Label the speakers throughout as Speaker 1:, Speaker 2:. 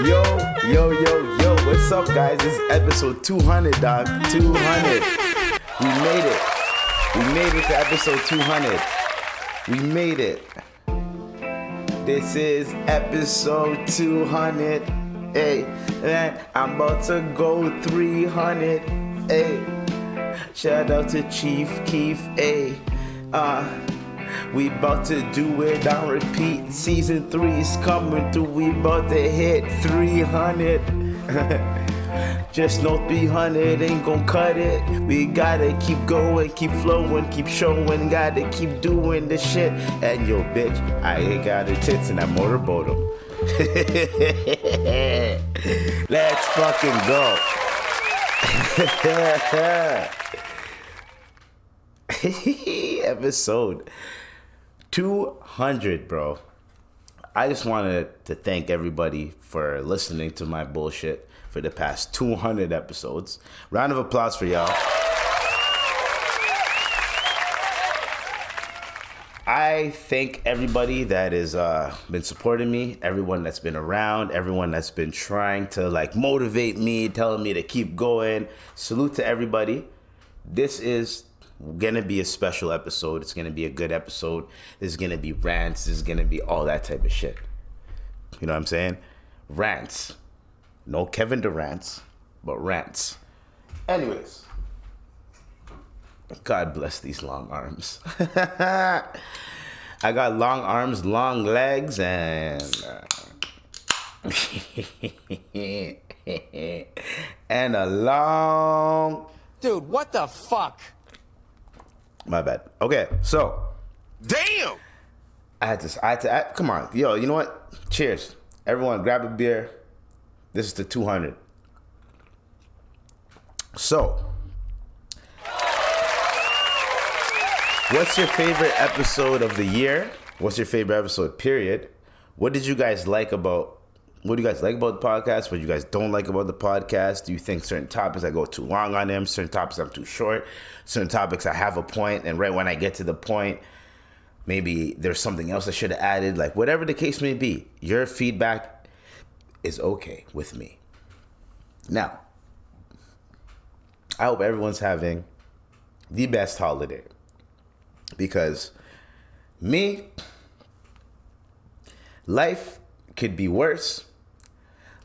Speaker 1: Yo, yo, yo, yo, what's up, guys? This is episode 200, dog. 200. We made it. We made it to episode 200. We made it. This is episode 200. Hey, man, I'm about to go 300. Hey, shout out to Chief Keef. Hey, we about to do it on repeat. Season 3's coming through. We about to hit 300. Just know 300 ain't gon' cut it. We gotta keep going, keep flowing, keep showing. Gotta keep doing this shit. And yo, bitch, I ain't got her tits and I motorboat them. Let's fucking go. Episode 200, bro. I just wanted to thank everybody for listening to my bullshit for the past 200 episodes. Round of applause for y'all. I thank everybody that has been supporting me, everyone that's been around, everyone that's been trying to motivate me, telling me to keep going. Salute to everybody. This is gonna be a special episode. It's gonna be a good episode. There's gonna be rants. There's gonna be all that type of shit. You know what I'm saying? Rants. No Kevin Durant's, but rants. Anyways, God bless these long arms. I got long arms, long legs, and and a long.
Speaker 2: Dude, what the fuck?
Speaker 1: My bad. Okay, so.
Speaker 2: Damn!
Speaker 1: I had to, come on. Yo, you know what? Cheers. Everyone grab a beer. This is the 200. So. What's your favorite episode of the year? What's your favorite episode, period? What do you guys like about the podcast? What you guys don't like about the podcast? Do you think certain topics I go too long on them? Certain topics I'm too short? Certain topics I have a point, and right when I get to the point, maybe there's something else I should have added? Whatever the case may be, your feedback is okay with me. Now, I hope everyone's having the best holiday. Because life could be worse.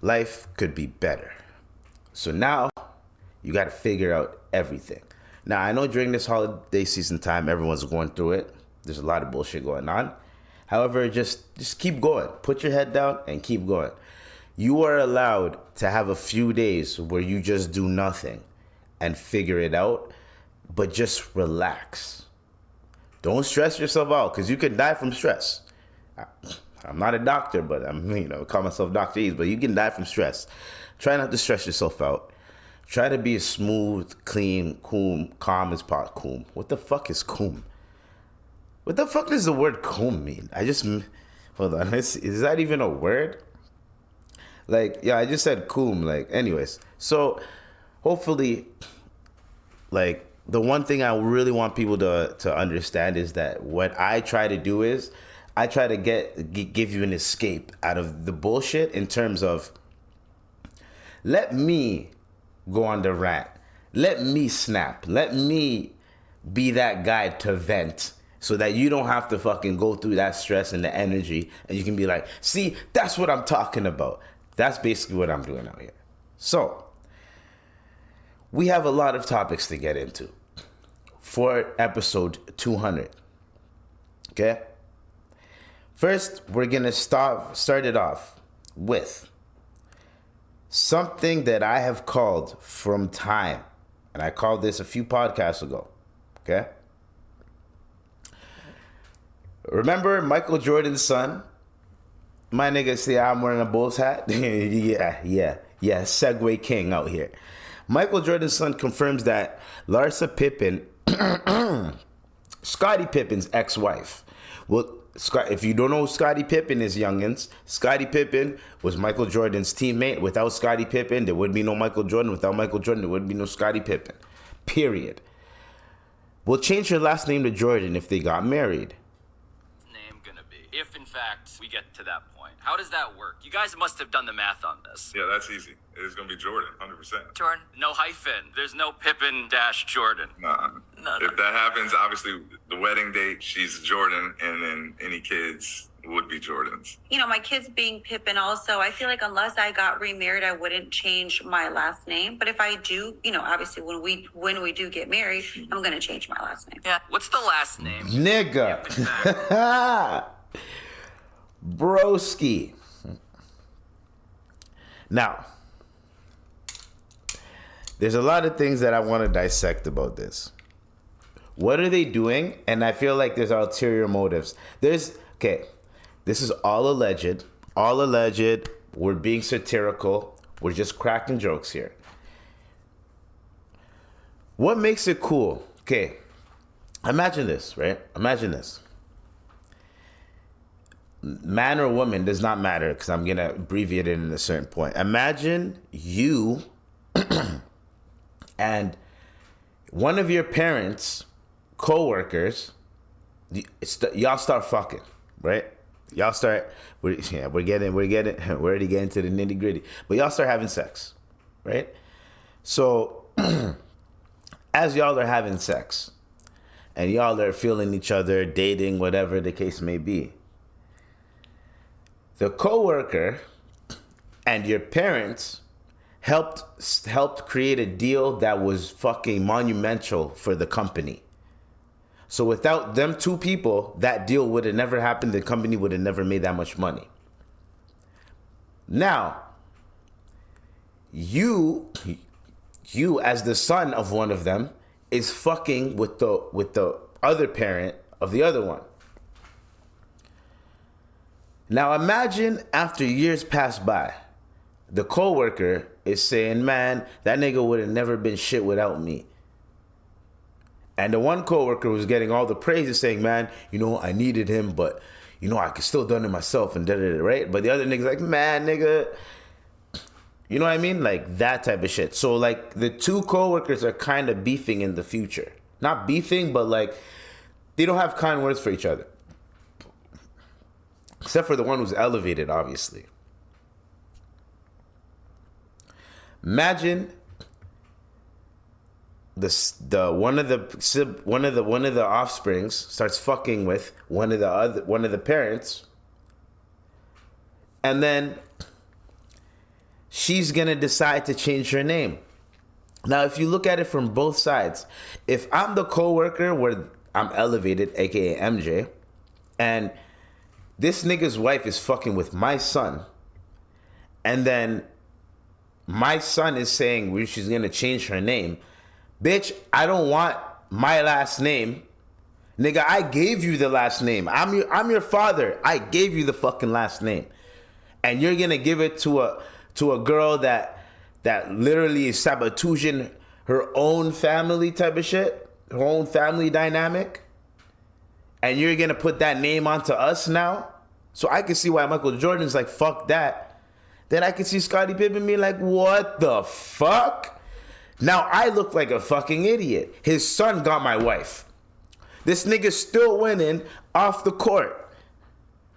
Speaker 1: Life could be better. So now you got to figure out everything. Now, I know during this holiday season time, everyone's going through it. There's a lot of bullshit going on. However, just keep going. Put your head down and keep going. You are allowed to have a few days where you just do nothing and figure it out, but just relax. Don't stress yourself out, because you can die from stress. I'm not a doctor, but call myself Dr. Ease, but you can die from stress. Try not to stress yourself out. Try to be as smooth, clean, calm as possible. What the fuck is cool? What the fuck does the word cool mean? Hold on, is that even a word? I just said cool, anyways. So, hopefully, the one thing I really want people to understand is that what I try to do is I try to give you an escape out of the bullshit in terms of let me go on the rant. Let me snap. Let me be that guy to vent so that you don't have to fucking go through that stress and the energy, and you can be like, see, that's what I'm talking about. That's basically what I'm doing out here. So, we have a lot of topics to get into for episode 200. Okay? First, we're going to start it off with something that I have called from time. And I called this a few podcasts ago. Okay? Remember Michael Jordan's son? My nigga say I'm wearing a Bulls hat? Yeah. Segway King out here. Michael Jordan's son confirms that Larsa Pippen, Scottie Pippen's ex-wife. Well, if you don't know who Scottie Pippen is, youngins, Scottie Pippen was Michael Jordan's teammate. Without Scottie Pippen, there would be no Michael Jordan. Without Michael Jordan, there would be no Scottie Pippen. Period. Will change her last name to Jordan if they got married.
Speaker 3: Name gonna be, if in fact we get to that point. How does that work? You guys must have done the math on this.
Speaker 4: Yeah, that's easy. It's going to be Jordan, 100%.
Speaker 3: Jordan? No hyphen. There's no Pippen-Jordan.
Speaker 4: Nah.
Speaker 3: No.
Speaker 4: If that happens, obviously, the wedding date, she's Jordan, and then any kids would be Jordans.
Speaker 5: You know, my kids being Pippen also, I feel like unless I got remarried, I wouldn't change my last name. But if I do, you know, obviously when we do get married, I'm going to change my last name.
Speaker 3: Yeah. What's the last name?
Speaker 1: Nigga. Broski. Now, there's a lot of things that I want to dissect about this. What are they doing? And I feel like there's ulterior motives. Okay, this is all alleged. All alleged. We're being satirical. We're just cracking jokes here. What makes it cool? Okay, imagine this, right? Imagine this. Man or woman does not matter because I'm going to abbreviate it in a certain point. Imagine you and one of your parents' co-workers, y'all start fucking, right? Y'all start, we're already getting to the nitty gritty, but y'all start having sex, right? So as y'all are having sex and y'all are feeling each other, dating, whatever the case may be, the coworker and your parents helped create a deal that was fucking monumental for the company. So without them two people, that deal would have never happened. The company would have never made that much money. Now, you as the son of one of them is fucking with the other parent of the other one. Now imagine after years pass by, the coworker is saying, man, that nigga would have never been shit without me. And the one coworker who's getting all the praise is saying, man, you know, I needed him, but, you know, I could still done it myself and da-da-da, right? But the other nigga's like, man, nigga, you know what I mean? Like that type of shit. So like the two coworkers are kind of beefing in the future. Not beefing, but like they don't have kind words for each other. Except for the one who's elevated, obviously. Imagine one of the offsprings starts fucking with one of the parents, and then she's gonna decide to change her name. Now, if you look at it from both sides, if I'm the coworker where I'm elevated, aka MJ, and this nigga's wife is fucking with my son, and then my son is saying she's gonna change her name. Bitch, I don't want my last name. Nigga, I gave you the last name. I'm your father. I gave you the fucking last name. And you're gonna give it to a girl that literally is sabotaging her own family type of shit, her own family dynamic. And you're gonna put that name onto us now? So I can see why Michael Jordan's like, fuck that. Then I can see Scottie Pippen be like, what the fuck? Now I look like a fucking idiot. His son got my wife. This nigga's still winning off the court.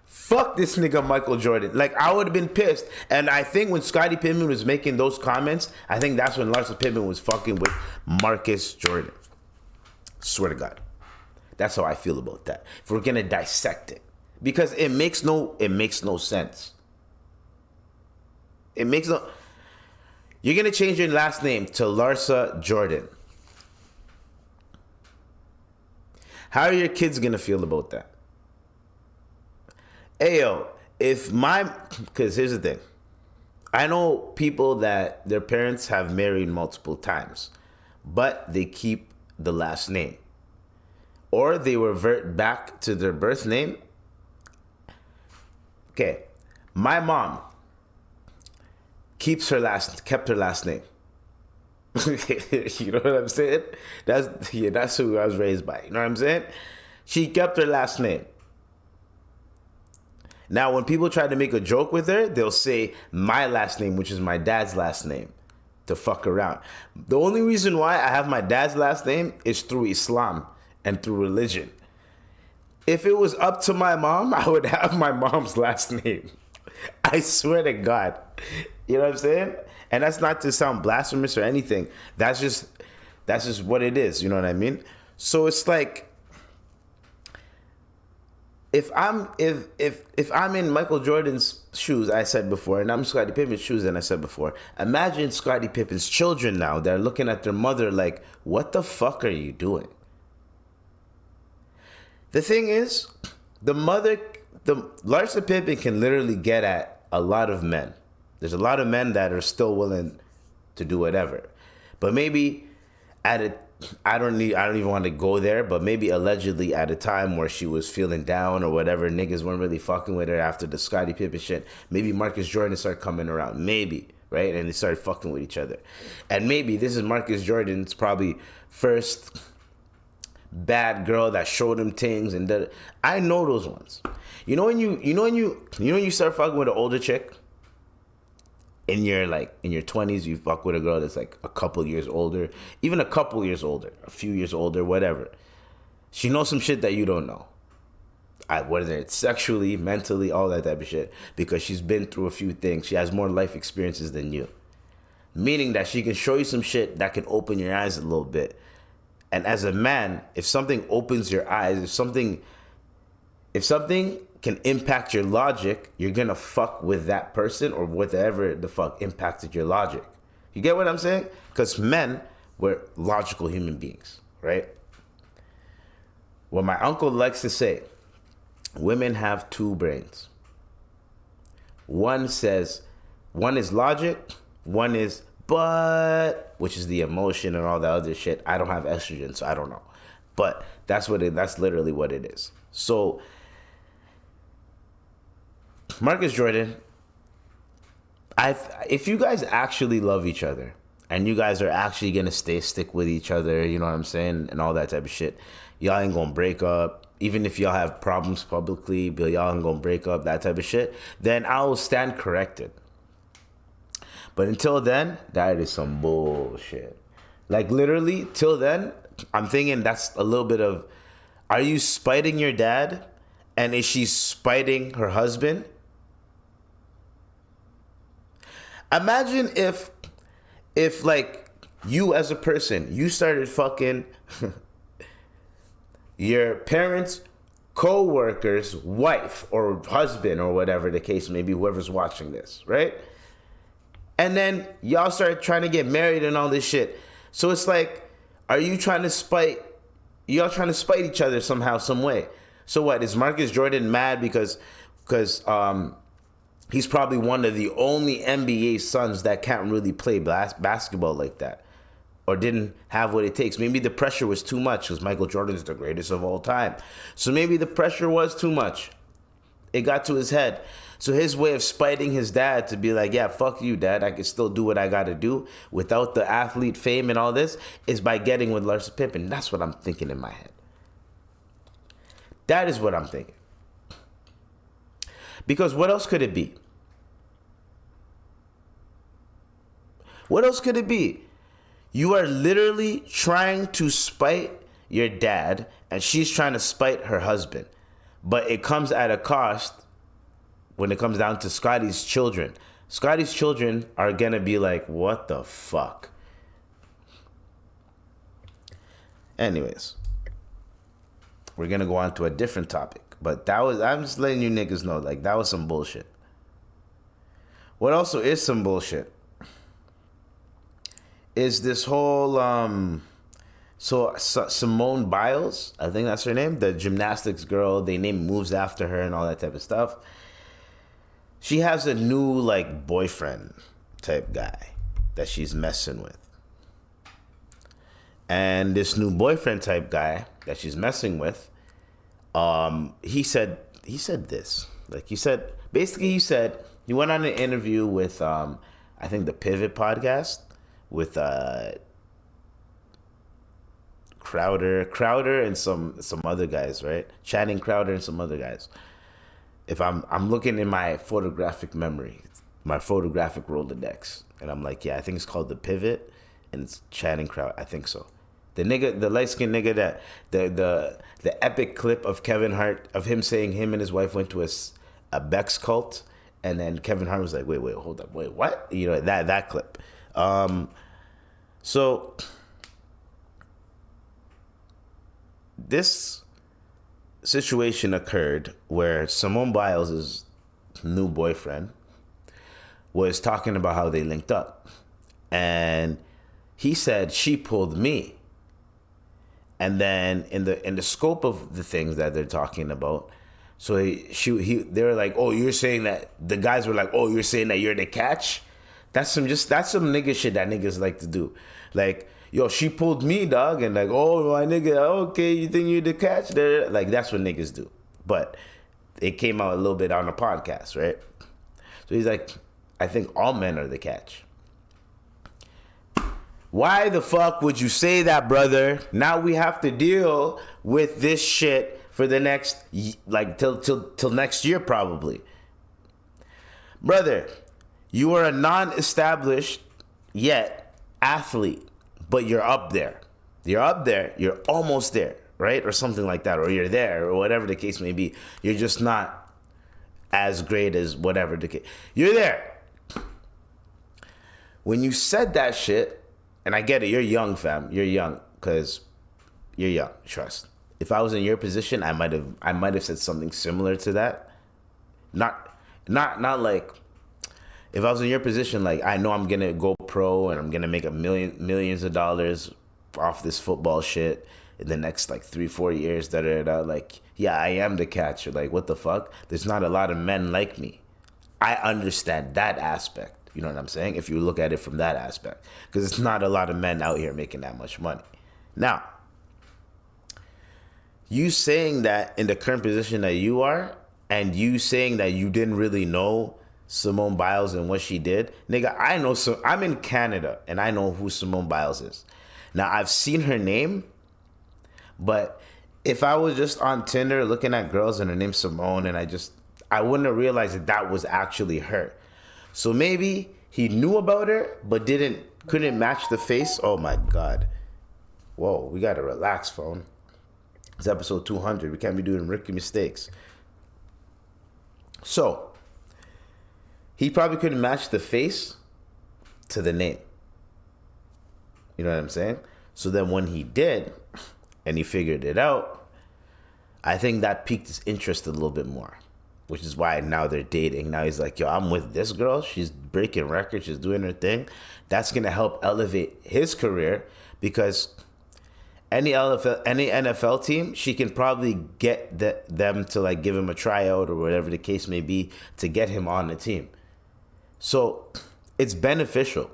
Speaker 1: Fuck this nigga Michael Jordan. Like, I would have been pissed. And I think when Scottie Pippen was making those comments, I think that's when Larsa Pippen was fucking with Marcus Jordan. Swear to God. That's how I feel about that. If we're gonna dissect it. Because it makes no sense. It makes no... You're going to change your last name to Larsa Jordan. How are your kids going to feel about that? Ayo, because here's the thing. I know people that their parents have married multiple times, but they keep the last name. Or they revert back to their birth name. Okay, my mom kept her last name. You know what I'm saying? That's who I was raised by. You know what I'm saying? She kept her last name. Now, when people try to make a joke with her, they'll say my last name, which is my dad's last name, to fuck around. The only reason why I have my dad's last name is through Islam and through religion. If it was up to my mom, I would have my mom's last name. I swear to God. You know what I'm saying? And that's not to sound blasphemous or anything. That's just what it is. You know what I mean? So it's like, if I'm in Michael Jordan's shoes, I said before, and I'm Scottie Pippen's shoes, and I said before, imagine Scottie Pippen's children now. They're looking at their mother like, what the fuck are you doing? The thing is, Larsa Pippen can literally get at a lot of men. There's a lot of men that are still willing to do whatever. But maybe I don't even want to go there, but maybe allegedly at a time where she was feeling down or whatever, niggas weren't really fucking with her after the Scottie Pippen shit. Maybe Marcus Jordan started coming around. Maybe, right? And they started fucking with each other. And maybe this is Marcus Jordan's probably first bad girl that showed him things, and I know those ones. You know when you start fucking with an older chick in your 20s, you fuck with a girl that's like a couple years older, even a couple years older, a few years older, whatever. She knows some shit that you don't know. Whether it's sexually, mentally, all that type of shit, because she's been through a few things. She has more life experiences than you. Meaning that she can show you some shit that can open your eyes a little bit. And as a man, if something opens your eyes, if something can impact your logic, you're gonna fuck with that person or whatever the fuck impacted your logic. You get what I'm saying? Because men were logical human beings, right? What my uncle likes to say, women have two brains. One is logic, one is but, which is the emotion and all that other shit. I don't have estrogen, so I don't know. But that's literally what it is. So Marcus Jordan, if you guys actually love each other and you guys are actually gonna stick with each other, you know what I'm saying, and all that type of shit, y'all ain't gonna break up. Even if y'all have problems publicly, but y'all ain't gonna break up, that type of shit, then I will stand corrected. But until then, that is some bullshit. Like literally, till then, I'm thinking that's a little bit of, are you spiting your dad? And is she spiting her husband? Imagine if like you as a person, you started fucking your parents' co-worker's wife or husband or whatever the case may be, whoever's watching this, right? And then y'all started trying to get married and all this shit. So it's like, are you trying to spite, y'all trying to spite each other somehow, some way? So what, is Marcus Jordan mad because he's probably one of the only NBA sons that can't really play basketball like that, or didn't have what it takes? Maybe the pressure was too much because Michael Jordan's the greatest of all time. So maybe the pressure was too much. It got to his head. So his way of spiting his dad to be like, yeah, fuck you, dad, I can still do what I got to do without the athlete fame and all this, is by getting with Larsa Pippen. That's what I'm thinking in my head. That is what I'm thinking. Because what else could it be? What else could it be? You are literally trying to spite your dad, and she's trying to spite her husband. But it comes at a cost when it comes down to Scottie's children. Scottie's children are going to be like, what the fuck? Anyways, we're going to go on to a different topic. But I'm just letting you niggas know, like, that was some bullshit. What also is some bullshit is this whole, Simone Biles, I think that's her name, the gymnastics girl, they name moves after her and all that type of stuff. She has a new, like, boyfriend type guy that she's messing with. And this new boyfriend type guy that she's messing with, he said this. Like, he went on an interview with, I think the Pivot podcast with Crowder and some other guys, right? Channing Crowder and some other guys. If I'm looking in my photographic memory, my photographic Rolodex, and I'm like, yeah, I think it's called The Pivot, and it's Channing Crowder. I think so. The light-skinned nigga that the epic clip of Kevin Hart, of him saying him and his wife went to a Bex cult, And then Kevin Hart was like, wait, hold up, wait, what? You know, that clip. So this situation occurred where Simone Biles' new boyfriend was talking about how they linked up. And he said she pulled me. And then in the scope of the things that they're talking about, so they were like, oh, you're saying that, the guys were like, oh, you're saying that you're the catch? That's some nigga shit that niggas like to do. Like, yo, she pulled me, dog, and like, oh, my nigga, okay, you think you're the catch? Like, that's what niggas do. But it came out a little bit on the podcast, right? So he's like, I think all men are the catch. Why the fuck would you say that, brother? Now we have to deal with this shit for the next, like, till next year, probably. Brother, you are a non-established yet athlete, but you're up there. You're up there. You're almost there, right? Or something like that. Or you're there, or whatever the case may be. You're just not as great as whatever the case. You're there. When you said that shit, and I get it, you're young, fam. You're young, because you're young, trust. If I was in your position, I might have said something similar to that. Not like, if I was in your position, like, I know I'm gonna go pro and I'm gonna make millions of dollars off this football shit in the next like 3-4 years, like, yeah, I am the catcher. Like, what the fuck? There's not a lot of men like me. I understand that aspect. You know what I'm saying? If you look at it from that aspect, because it's not a lot of men out here making that much money. Now, you saying that in the current position that you are, and you saying that you didn't really know Simone Biles and what she did, nigga, I know. So I'm in Canada and I know who Simone Biles is. Now, I've seen her name, but if I was just on Tinder looking at girls and her name's Simone, and I wouldn't have realized that was actually her. So maybe he knew about her, but couldn't match the face. Oh my God. Whoa, we gotta relax, phone. It's episode 200. We can't be doing rookie mistakes. So, he probably couldn't match the face to the name. You know what I'm saying? So then when he did, and he figured it out, I think that piqued his interest a little bit more. Which is why now they're dating. Now he's like, yo, I'm with this girl. She's breaking records. She's doing her thing. That's going to help elevate his career, because any NFL team, she can probably get them to like give him a tryout or whatever the case may be to get him on the team. So it's beneficial.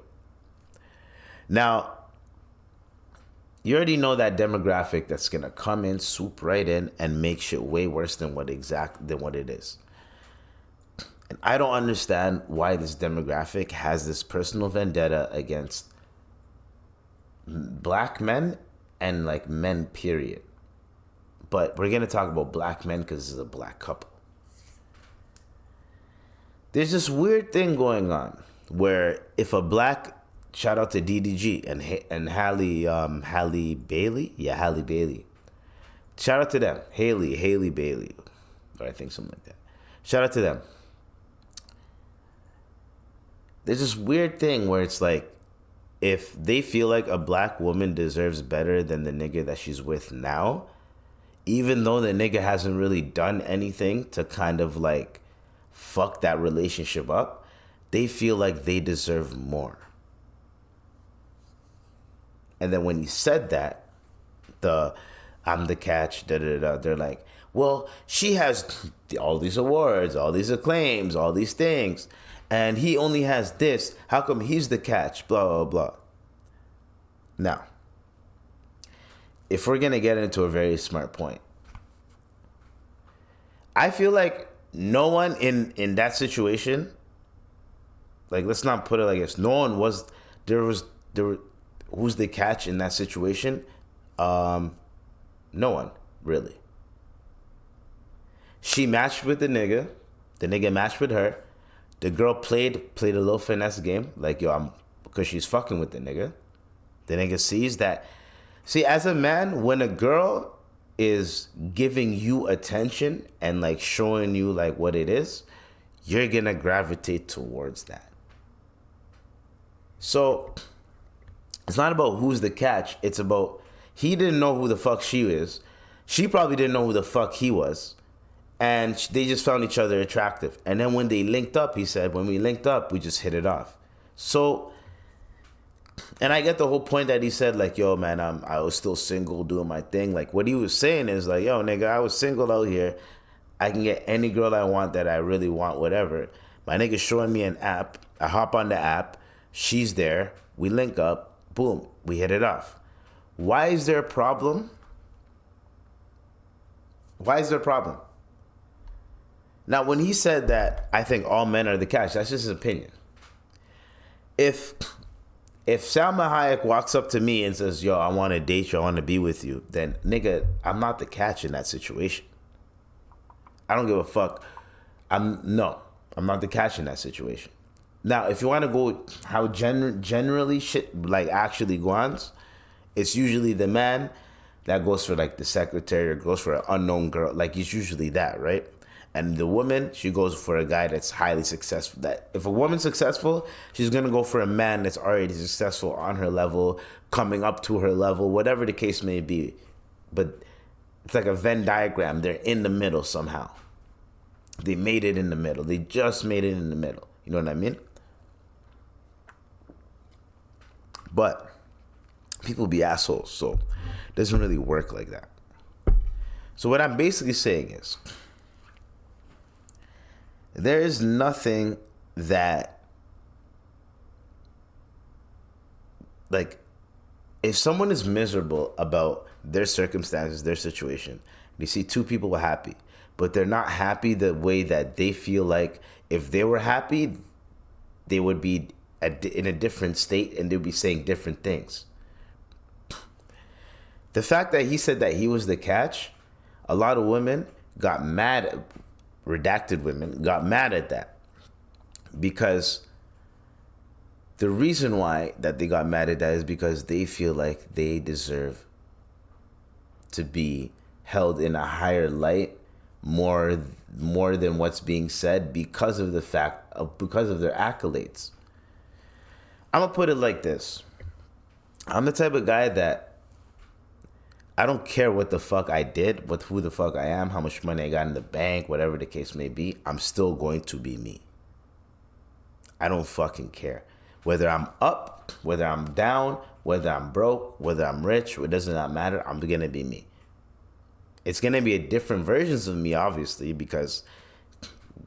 Speaker 1: Now, you already know that demographic that's going to come in, swoop right in, and make shit way worse than what it is. And I don't understand why this demographic has this personal vendetta against black men and like men, period. But we're going to talk about black men because this is a black couple. There's this weird thing going on where if a black, shout out to DDG and Halle Bailey. Yeah, Halle Bailey. Shout out to them. Haley Bailey. Or I think something like that. Shout out to them. There's this weird thing where it's like, if they feel like a black woman deserves better than the nigga that she's with now, even though the nigga hasn't really done anything to kind of like fuck that relationship up, they feel like they deserve more. And then when he said that, I'm the catch, they're like, well, she has all these awards, all these acclaims, all these things, and he only has this. How come he's the catch? Blah, blah, blah. Now, if we're going to get into a very smart point, I feel like no one in that situation, like, let's not put it like this. No one was, who's the catch in that situation? No one, really. She matched with the nigga matched with her. The girl played a little finesse game, like, yo, because she's fucking with the nigga. The nigga sees that. See, as a man, when a girl is giving you attention and like showing you like what it is, you're gonna gravitate towards that. So it's not about who's the catch. It's about he didn't know who the fuck she is. She probably didn't know who the fuck he was. And they just found each other attractive. And then when they linked up, he said, when we linked up, we just hit it off. So, and I get the whole point that he said, like, yo, man, I was still single doing my thing. Like, what he was saying is like, yo, nigga, I was single out here. I can get any girl I want that I really want, whatever. My nigga's showing me an app. I hop on the app. She's there. We link up. Boom. We hit it off. Why is there a problem? Why is there a problem? Now, when he said that, I think all men are the catch, that's just his opinion. If Salma Hayek walks up to me and says, yo, I want to date you, I want to be with you, then, nigga, I'm not the catch in that situation. I don't give a fuck. I'm not the catch in that situation. Now, if you want to go how generally shit like actually goes, it's usually the man that goes for like the secretary or goes for an unknown girl. Like it's usually that, right? And the woman, she goes for a guy that's highly successful. That if a woman's successful, she's gonna go for a man that's already successful on her level, coming up to her level, whatever the case may be. But it's like a Venn diagram. They're in the middle somehow. They made it in the middle. They just made it in the middle. You know what I mean? But people be assholes, so it doesn't really work like that. So what I'm basically saying is, there is nothing that, like, if someone is miserable about their circumstances, their situation, they see two people were happy, but they're not happy the way that they feel like if they were happy, they would be in a different state and they'd be saying different things. The fact that he said that he was the catch, a lot of women got mad, redacted women got mad at that, because the reason why that they got mad at that is because they feel like they deserve to be held in a higher light more than what's being said because of the fact of because of their accolades. I'm gonna put it like this. I'm the type of guy that I don't care what the fuck I did, with who the fuck I am, how much money I got in the bank, whatever the case may be, I'm still going to be me. I don't fucking care. Whether I'm up, whether I'm down, whether I'm broke, whether I'm rich, it does not matter. I'm gonna be me. It's gonna be a different versions of me, obviously, because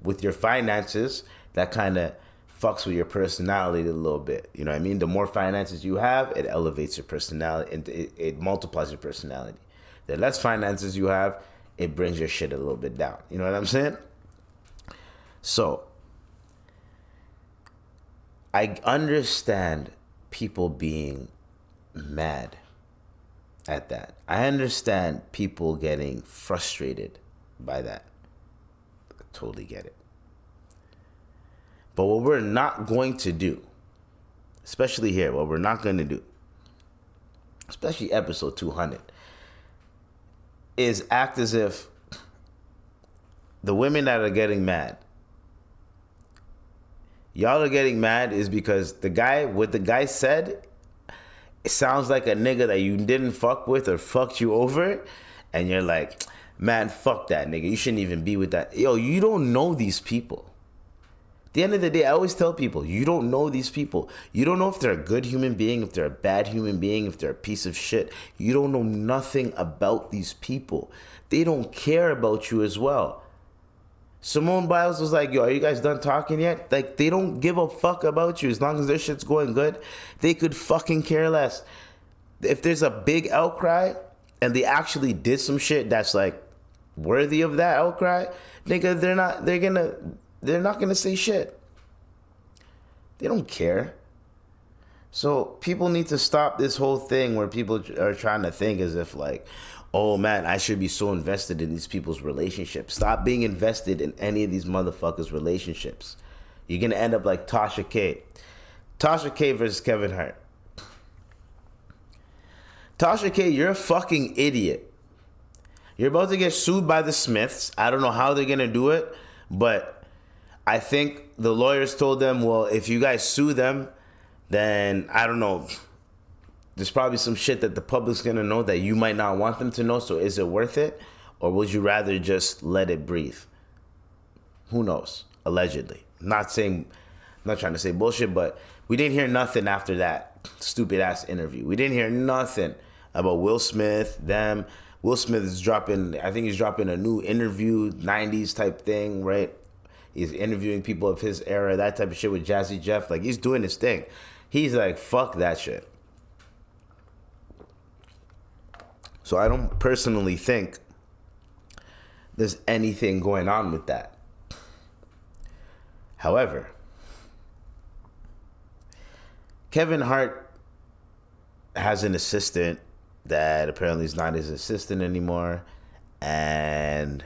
Speaker 1: with your finances, that kind of fucks with your personality a little bit. You know what I mean? The more finances you have, it elevates your personality and it multiplies your personality. The less finances you have, it brings your shit a little bit down. You know what I'm saying? So I understand people being mad at that. I understand people getting frustrated by that. I totally get it. But what we're not going to do, especially here, what we're not going to do, especially episode 200, is act as if the women that are getting mad, y'all are getting mad is because what the guy said, it sounds like a nigga that you didn't fuck with or fucked you over, and you're like, man, fuck that nigga. You shouldn't even be with that. Yo, you don't know these people. At the end of the day, I always tell people, you don't know these people. You don't know if they're a good human being, if they're a bad human being, if they're a piece of shit. You don't know nothing about these people. They don't care about you as well. Simone Biles was like, yo, are you guys done talking yet? Like, they don't give a fuck about you. As long as their shit's going good, they could fucking care less. If there's a big outcry and they actually did some shit that's like worthy of that outcry, nigga, they're not gonna say shit. They don't care. So people need to stop this whole thing where people are trying to think as if like, oh man, I should be so invested in these people's relationships. Stop being invested in any of these motherfuckers' relationships. You're gonna end up like Tasha K. Tasha K versus Kevin Hart. Tasha K, you're a fucking idiot. You're about to get sued by the Smiths. I don't know how they're gonna do it, but I think the lawyers told them, well, if you guys sue them, then I don't know. There's probably some shit that the public's going to know that you might not want them to know. So is it worth it? Or would you rather just let it breathe? Who knows? Allegedly. I'm not trying to say bullshit, but we didn't hear nothing after that stupid ass interview. We didn't hear nothing about Will Smith, them. Will Smith is dropping a new interview, 90s type thing, right? He's interviewing people of his era, that type of shit with Jazzy Jeff. Like, he's doing his thing. He's like, fuck that shit. So I don't personally think there's anything going on with that. However, Kevin Hart has an assistant that apparently is not his assistant anymore. And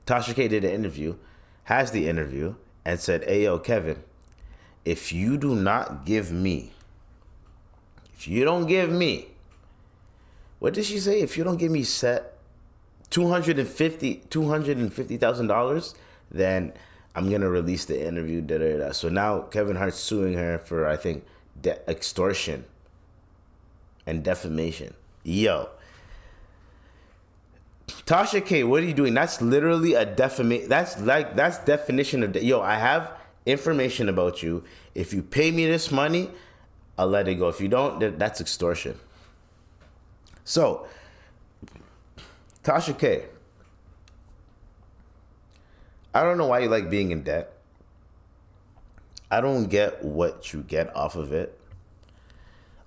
Speaker 1: Tasha K did an interview, has the interview, and said, hey, yo, Kevin, if you don't give me, what did she say? If you don't give me set $250,000, then I'm going to release the interview. Da, da, da. So now Kevin Hart's suing her for, I think, extortion and defamation. Yo. Tasha K, what are you doing? That's literally a defamation. That's definition of, yo, I have information about you. If you pay me this money, I'll let it go. If you don't, that's extortion. So, Tasha K, I don't know why you like being in debt. I don't get what you get off of it.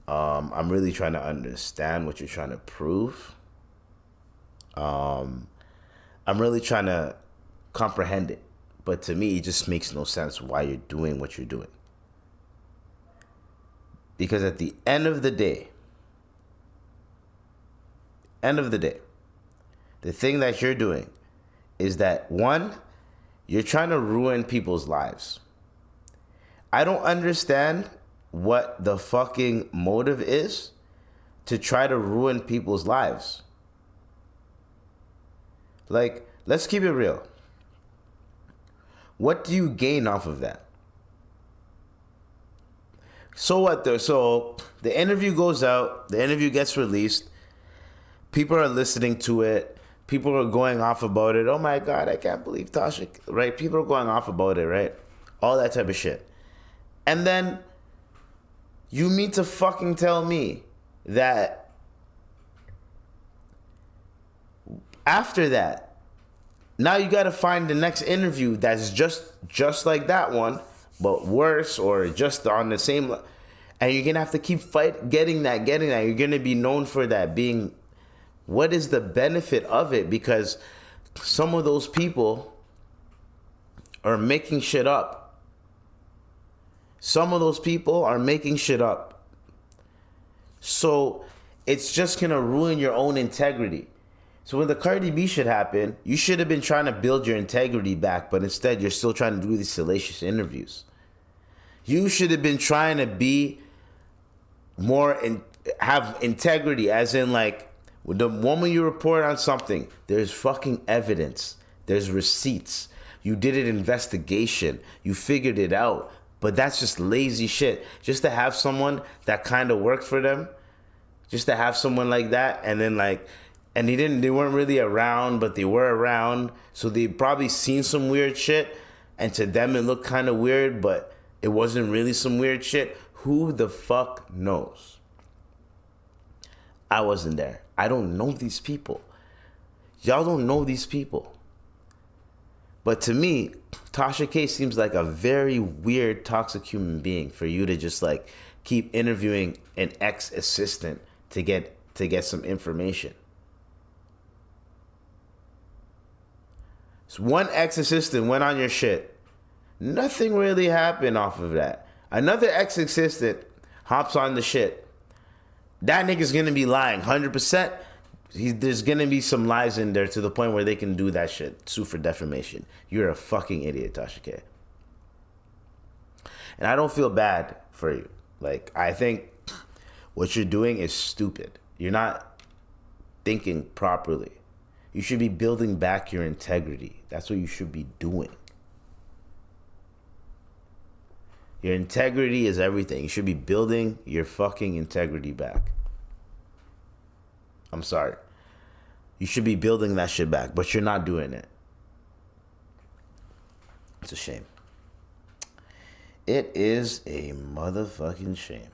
Speaker 1: I'm really trying to understand what you're trying to prove. I'm really trying to comprehend it. But to me, it just makes no sense why you're doing what you're doing. Because at the end of the day, the thing that you're doing is that, one, you're trying to ruin people's lives. I don't understand what the fucking motive is to try to ruin people's lives. Like, let's keep it real. What do you gain off of that? So what though? So the interview goes out, the interview gets released. People are listening to it. People are going off about it. Oh my God, I can't believe Tasha, right? People are going off about it, right? All that type of shit. And then you mean to fucking tell me that after that, now you got to find the next interview that's just like that one, but worse or just on the same. And you're going to have to keep getting that. You're going to be known for that being. What is the benefit of it? Because some of those people are making shit up. So it's just going to ruin your own integrity. So when the Cardi B shit happened, you should have been trying to build your integrity back, but instead you're still trying to do these salacious interviews. You should have been trying to be more and have integrity, as in like, the moment you report on something, there's fucking evidence. There's receipts. You did an investigation. You figured it out. But that's just lazy shit. Just to have someone that kind of worked for them, just to have someone like that, and then like, and they weren't really around, but they were around. So they probably seen some weird shit, and to them it looked kind of weird, but it wasn't really some weird shit. Who the fuck knows? I wasn't there. I don't know these people. Y'all don't know these people. But to me, Tasha K seems like a very weird, toxic human being for you to just like keep interviewing an ex-assistant to get some information. So one ex-assistant went on your shit. Nothing really happened off of that. Another ex-assistant hops on the shit. That nigga's gonna be lying 100%. There's gonna be some lies in there to the point where they can do that shit. Sue for defamation. You're a fucking idiot, Tasha K. And I don't feel bad for you. Like, I think what you're doing is stupid. You're not thinking properly. You should be building back your integrity. That's what you should be doing. Your integrity is everything. You should be building your fucking integrity back. I'm sorry. You should be building that shit back, but you're not doing it. It's a shame. It is a motherfucking shame.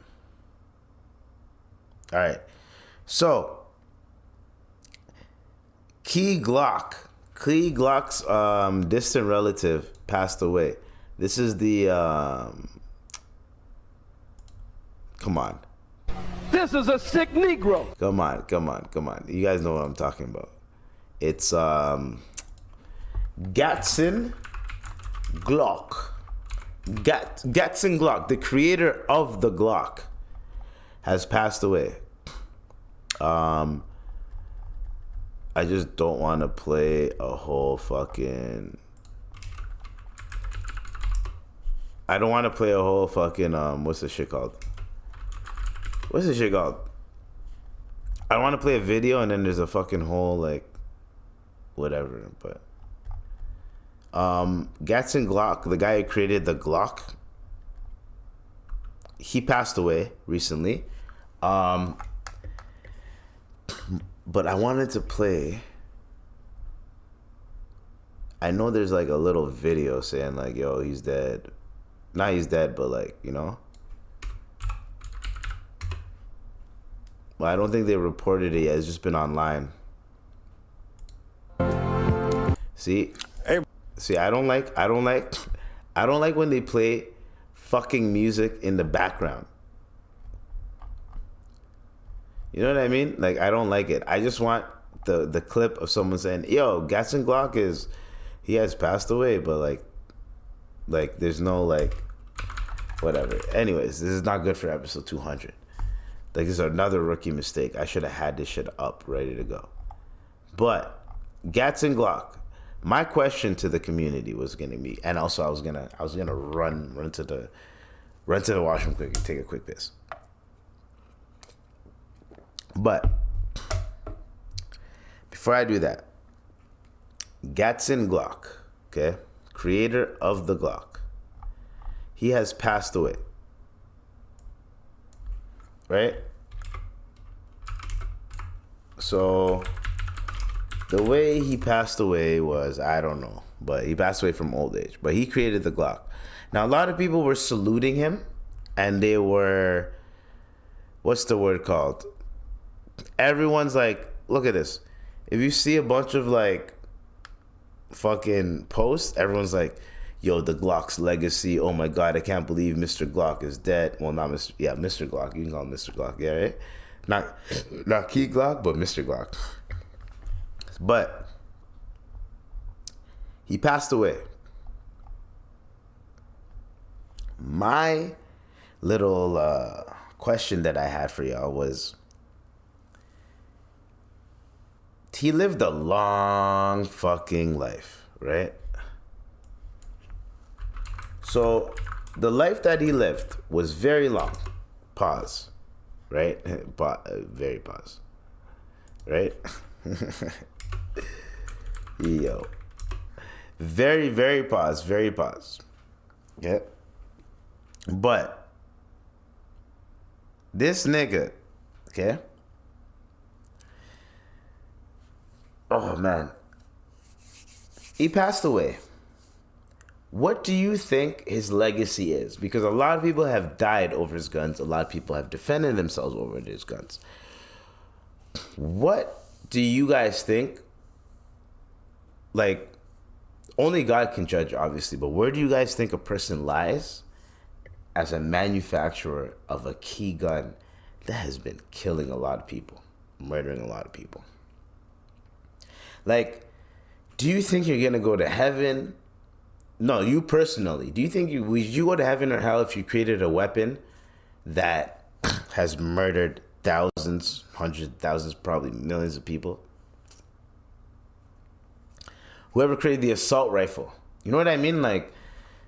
Speaker 1: All right. So, Glock's distant relative passed away. This is the come on.
Speaker 2: This is a sick Negro.
Speaker 1: Come on. You guys know what I'm talking about. It's Gaston Glock. Gaston Glock, the creator of the Glock, has passed away. I just don't want to play a whole fucking... I don't want to play a whole fucking, what's this shit called? I don't want to play a video and then there's a fucking whole, like, whatever, but... Gaston Glock, the guy who created the Glock, he passed away recently. But I wanted to play... I know there's, like, a little video saying, like, yo, he's dead. Not he's dead, but, like, you know? Well, I don't think they reported it yet. It's just been online. See? See, I don't like when they play fucking music in the background. You know what I mean? Like, I don't like it. I just want the clip of someone saying, yo, Gaston Glock he has passed away, but like there's no, like, whatever. Anyways, this is not good for episode 200. Like, this is another rookie mistake. I should have had this shit up, ready to go. But Gaston Glock, my question to the community was gonna be, and also I was gonna run to the washroom quick and take a quick piss. But before I do that, Gaston Glock, okay, creator of the Glock, he has passed away. Right? So the way he passed away was, I don't know, but he passed away from old age. But he created the Glock. Now, a lot of people were saluting him, and they were, what's the word called? Everyone's like, look at this. If you see a bunch of, like, fucking posts, everyone's like, yo, the Glock's legacy. Oh my God, I can't believe Mr. Glock is dead. Well, not Mr. Yeah, Mr. Glock. You can call him Mr. Glock. Yeah, right? Not Key Glock, but Mr. Glock. But he passed away. My little question that I had for y'all was, he lived a long fucking life, right? So the life that he lived was very long. Pause. Right? Very pause. Right? Yo. Very, very pause. Very pause. Okay? But this nigga, okay? Oh, man. He passed away. What do you think his legacy is? Because a lot of people have died over his guns. A lot of people have defended themselves over his guns. What do you guys think? Like, only God can judge, obviously, but where do you guys think a person lies as a manufacturer of a key gun that has been killing a lot of people, murdering a lot of people? Like, do you think you're going to go to heaven? No, you personally. Do you think would you go to heaven or hell if you created a weapon that has murdered thousands, hundreds, thousands, probably millions of people? Whoever created the assault rifle. You know what I mean? Like,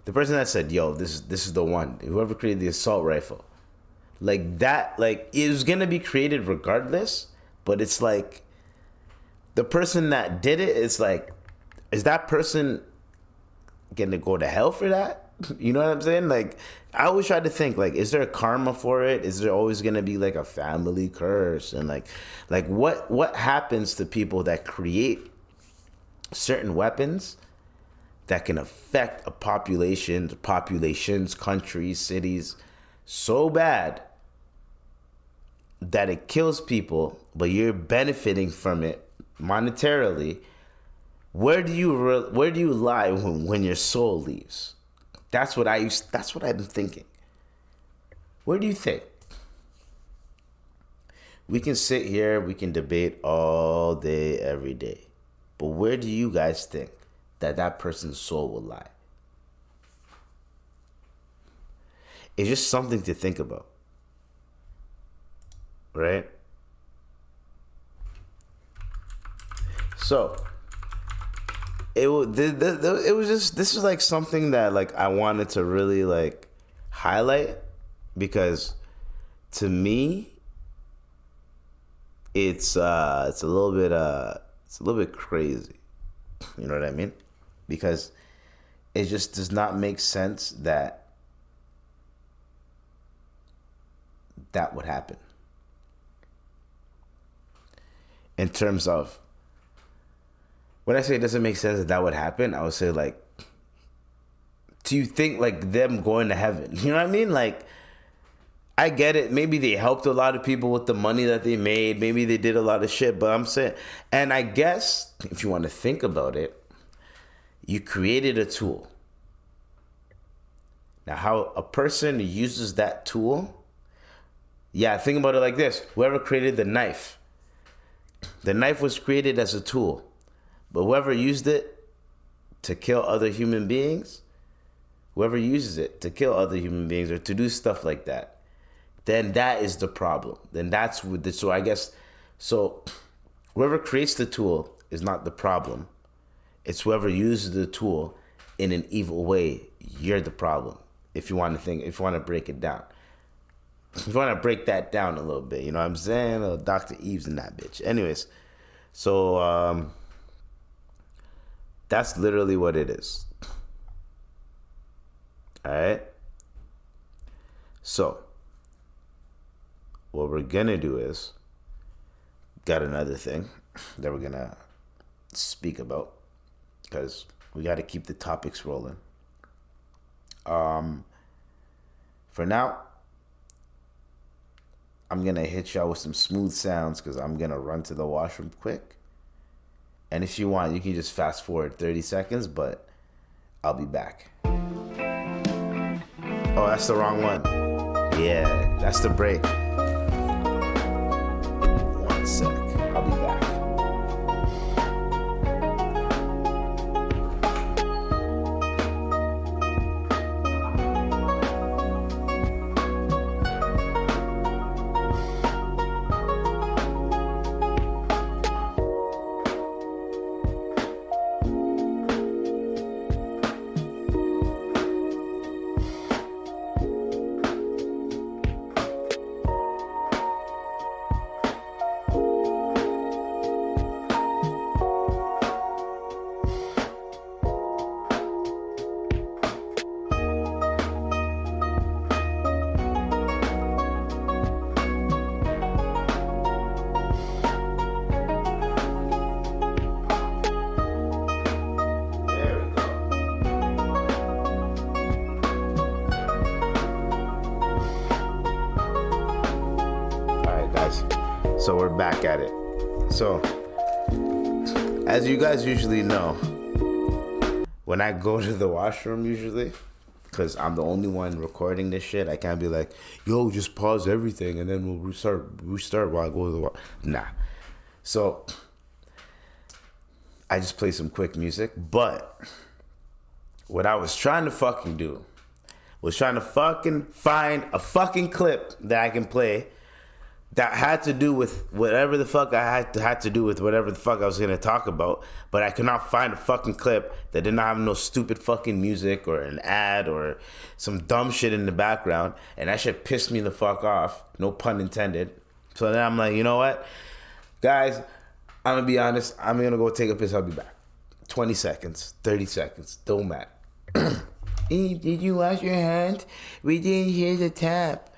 Speaker 1: the person that said, yo, this is the one. Whoever created the assault rifle. Like, that, like, it was going to be created regardless, but it's like, the person that did it, it's like, is that person gonna go to hell for that? You know what I'm saying? Like, I always try to think, like, is there a karma for it? Is there always gonna be like a family curse? And like what happens to people that create certain weapons that can affect a population, populations, countries, cities so bad that it kills people, but you're benefiting from it monetarily? Where do you lie when your soul leaves? That's what I've been thinking. Where do you think? We can sit here, we can debate all day, every day. But where do you guys think that person's soul will lie? It's just something to think about. Right? So, this was like something that like I wanted to really like highlight, because to me it's a little bit crazy. You know what I mean? Because it just does not make sense that would happen. In terms of, when I say it doesn't make sense that would happen, I would say, like, do you think like them going to heaven? You know what I mean? Like, I get it. Maybe they helped a lot of people with the money that they made. Maybe they did a lot of shit. But I'm saying, and I guess if you want to think about it, you created a tool. Now, how a person uses that tool, yeah, think about it like this. Whoever created the knife was created as a tool. But whoever used it to kill other human beings, whoever uses it to kill other human beings or to do stuff like that, then that is the problem. Then that's with the, so I guess, so whoever creates the tool is not the problem. It's whoever uses the tool in an evil way, you're the problem. If you want to think, if you want to break it down. If you want to break that down a little bit, you know what I'm saying? Little Dr. Eve's in that bitch. Anyways, so that's literally what it is. All right? So, what we're going to do is, got another thing that we're going to speak about, because we got to keep the topics rolling. For now, I'm going to hit y'all with some smooth sounds because I'm going to run to the washroom quick. And if you want, you can just fast forward 30 seconds, but I'll be back. Oh, that's the wrong one. Yeah, that's the break. 1 sec. I'll be back. So we're back at it. So, as you guys usually know, when I go to the washroom usually, because I'm the only one recording this shit, I can't be like, yo, just pause everything and then we'll restart while I go to the washroom. Nah. So, I just play some quick music. But what I was trying to fucking do was trying to fucking find a fucking clip that I can play that had to do with whatever the fuck I had to do with whatever the fuck I was going to talk about. But I could not find a fucking clip that did not have no stupid fucking music or an ad or some dumb shit in the background. And that shit pissed me the fuck off. No pun intended. So then I'm like, you know what? Guys, I'm going to be honest. I'm going to go take a piss. I'll be back. 20 seconds, 30 seconds. Don't matter. Did you wash your hands? We didn't hear the tap.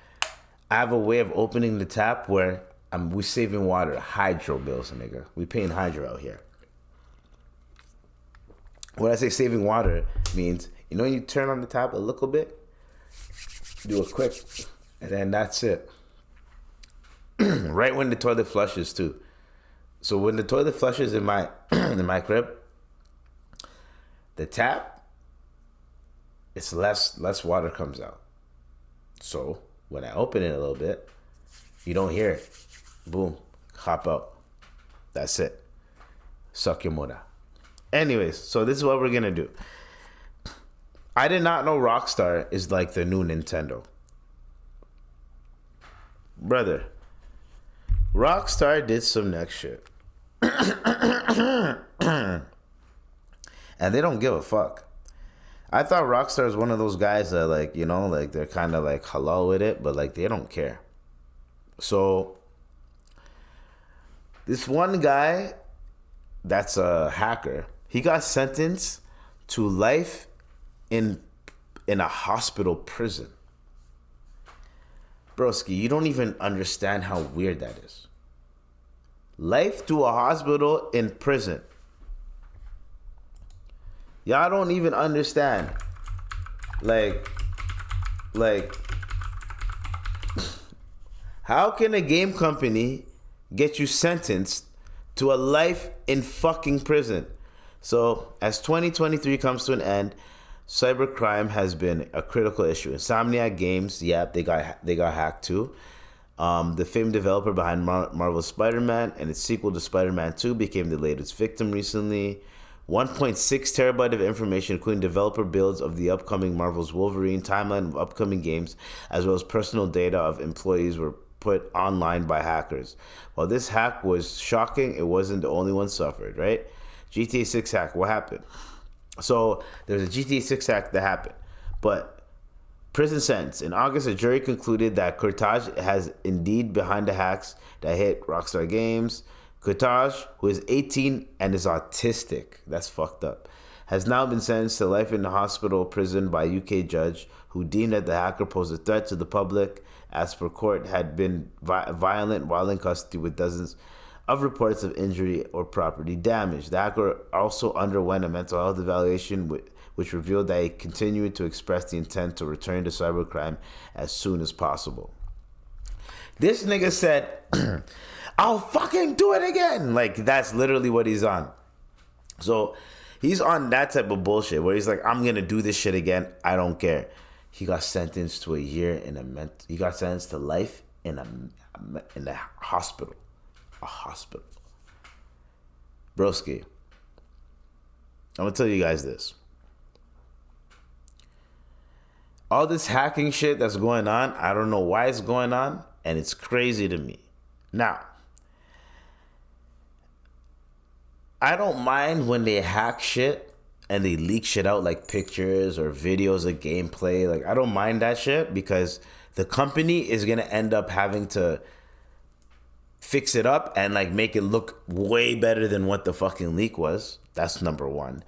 Speaker 1: I have a way of opening the tap where we saving water. Hydro bills, nigga. We paying hydro out here. When I say saving water, means, you know, you turn on the tap a little bit, do a quick, and then that's it. Right when the toilet flushes too. So when the toilet flushes in my in my crib, the tap, it's less water comes out. So when I open it a little bit, you don't hear it. Boom, hop out. That's it. Suck your mother. Anyways, so this is what we're gonna do. I did not know Rockstar is like the new Nintendo. Brother, Rockstar did some next shit. And they don't give a fuck. I thought Rockstar is one of those guys that, like, you know, like, they're kind of like halal with it, but like they don't care. So this one guy that's a hacker, he got sentenced to life in a hospital prison. Broski, you don't even understand how weird that is. Life to a hospital in prison. Y'all don't even understand. Like, how can a game company get you sentenced to a life in fucking prison? So, as 2023 comes to an end, cybercrime has been a critical issue. Insomniac Games, they got hacked too. The famed developer behind Marvel's Spider-Man and its sequel to Spider-Man 2 became the latest victim recently. 1.6 terabyte of information, including developer builds of the upcoming Marvel's Wolverine, timeline of upcoming games, as well as personal data of employees were put online by hackers. While this hack was shocking, it wasn't the only one suffered, right? GTA 6 hack, what happened? So there's a GTA 6 hack that happened, but prison sentence. In August, a jury concluded that Courtage has indeed behind the hacks that hit Rockstar Games. Courtage, who is 18 and is autistic, that's fucked up, has now been sentenced to life in the hospital prison by a UK judge who deemed that the hacker posed a threat to the public. As per court, had been violent while in custody with dozens of reports of injury or property damage. The hacker also underwent a mental health evaluation which revealed that he continued to express the intent to return to cybercrime as soon as possible. This nigga said, I'll fucking do it again. Like, that's literally what he's on. So he's on that type of bullshit where he's like, I'm going to do this shit again. I don't care. He got sentenced to a year he got sentenced to life in a hospital. A hospital. Broski, I'm going to tell you guys this. All this hacking shit that's going on, I don't know why it's going on, and it's crazy to me. Now, I don't mind when they hack shit and they leak shit out like pictures or videos of gameplay. Like, I don't mind that shit because the company is going to end up having to fix it up and like make it look way better than what the fucking leak was. That's number one.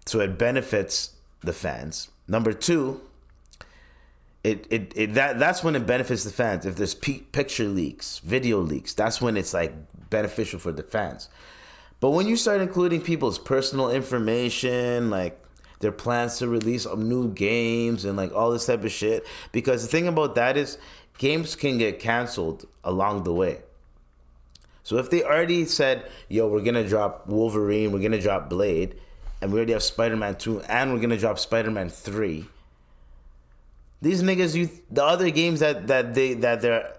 Speaker 1: So it benefits the fans. Number two, that's when it benefits the fans. If there's picture leaks, video leaks, that's when it's like beneficial for the fans. But when you start including people's personal information, like their plans to release new games and like all this type of shit, because the thing about that is games can get canceled along the way. So if they already said, yo, we're going to drop Wolverine, we're going to drop Blade, and we already have Spider-Man 2, and we're going to drop Spider-Man 3, these niggas, the other games that they're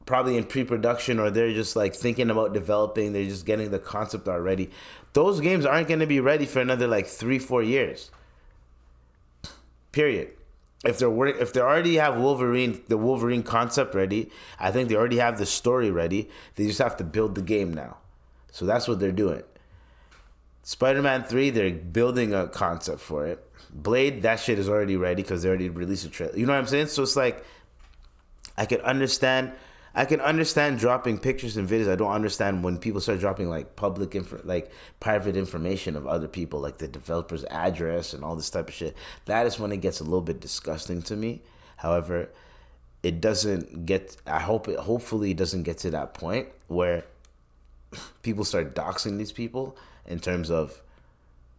Speaker 1: probably in pre-production or they're just like thinking about developing, they're just getting the concept already, those games aren't going to be ready for another like 3-4 years. Period. If they already have the Wolverine concept ready, I think they already have the story ready. They just have to build the game now. So that's what they're doing. Spider-Man 3, they're building a concept for it. Blade, that shit is already ready because they already released a trailer. You know what I'm saying? So it's like, I can understand I can understand dropping pictures and videos. I don't understand when people start dropping like private information of other people, like the developer's address and all this type of shit. That is when it gets a little bit disgusting to me. However, it doesn't get. Hopefully, it doesn't get to that point where people start doxing these people in terms of.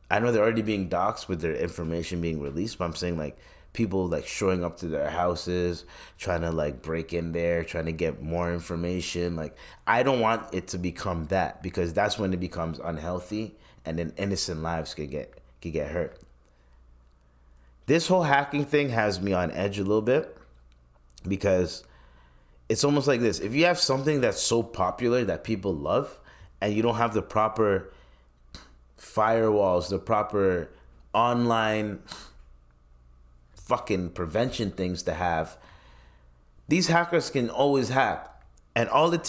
Speaker 1: I know they're already being doxed with their information being released, but I'm saying like people like showing up to their houses, trying to like break in there, trying to get more information. Like I don't want it to become that, because that's when it becomes unhealthy and then innocent lives could get hurt. This whole hacking thing has me on edge a little bit, because it's almost like this. If you have something that's so popular that people love and you don't have the proper firewalls, the proper online fucking prevention things to have, these hackers can always hack. And all it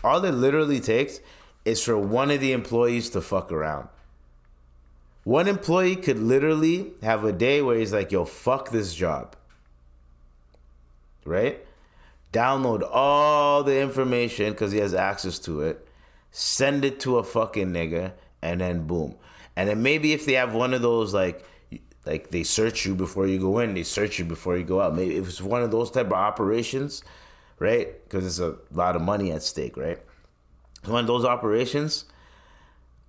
Speaker 1: literally takes is for one of the employees to fuck around. One employee could literally have a day where he's like, yo, fuck this job. Right? Download all the information because he has access to it. Send it to a fucking nigga, and then boom. And then maybe if they have one of those like they search you before you go in, they search you before you go out. Maybe if it's one of those type of operations, right? Because it's a lot of money at stake, right? One of those operations,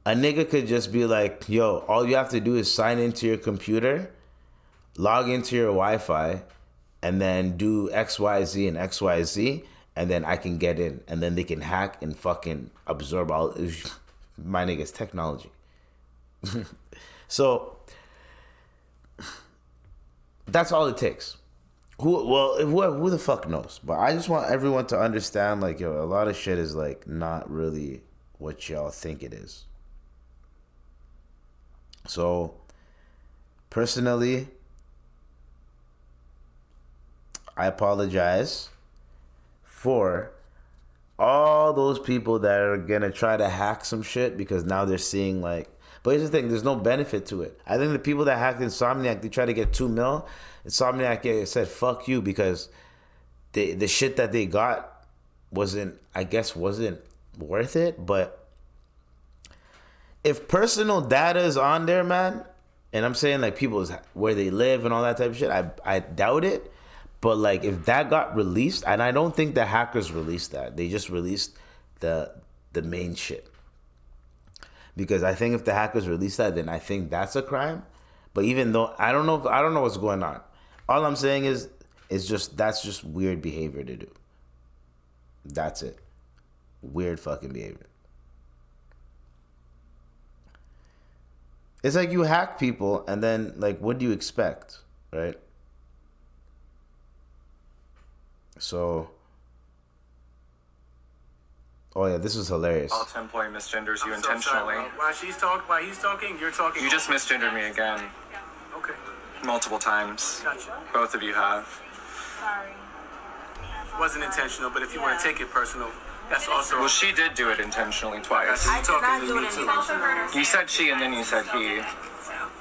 Speaker 1: a nigga could just be like, yo, all you have to do is sign into your computer, log into your Wi-Fi, and then do XYZ and XYZ, and then I can get in, and then they can hack and fucking absorb all my niggas technology. So that's all it takes. Who the fuck knows? But I just want everyone to understand, like, yo, a lot of shit is like not really what y'all think it is. So personally, I apologize for all those people that are gonna try to hack some shit because now they're seeing like. But here's the thing: there's no benefit to it. I think the people that hacked Insomniac, they tried to get $2 million. Insomniac said "fuck you" because the shit that they got wasn't worth it. But if personal data is on there, man, and I'm saying like people's where they live and all that type of shit, I doubt it. But like if that got released, and I don't think the hackers released that. They just released the main shit. Because I think if the hackers release that, then I think that's a crime. But even though I don't know what's going on. All I'm saying is that's just weird behavior to do. That's it. Weird fucking behavior. It's like you hack people and then like what do you expect, right? So, oh yeah, this is hilarious.
Speaker 6: Alt employee misgenders you intentionally.
Speaker 7: While he's talking, you're talking.
Speaker 6: You just misgendered me again.
Speaker 7: Okay.
Speaker 6: Multiple times.
Speaker 7: Gotcha.
Speaker 6: Both of you have.
Speaker 5: Sorry.
Speaker 7: Wasn't intentional, but if you want to take it personal, that's also.
Speaker 6: Well, she did do it intentionally twice.
Speaker 7: I did not do it intentionally.
Speaker 6: You said she and then you said he.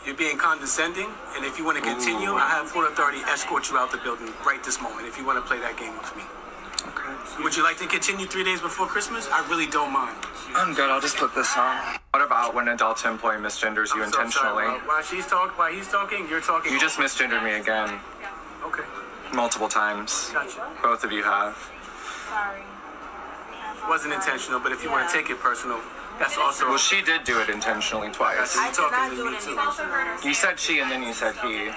Speaker 7: You're being condescending, and if you want to continue, I have full authority to escort you out the building right this moment if you want to play that game with me.
Speaker 6: Okay.
Speaker 7: Would you like to continue 3 days before Christmas? I really don't mind.
Speaker 6: I'm good. I'll just put this on. What about when an adult employee misgenders you intentionally?
Speaker 7: While he's talking, you're talking.
Speaker 6: You just misgendered me again.
Speaker 7: Okay.
Speaker 6: Multiple times.
Speaker 7: Gotcha.
Speaker 6: Both of you have.
Speaker 5: Sorry.
Speaker 7: Wasn't intentional, but if you want to take it personal, that's also.
Speaker 6: Well, she did do it intentionally twice.
Speaker 7: I did not do it intentionally.
Speaker 6: You said she and then you said he.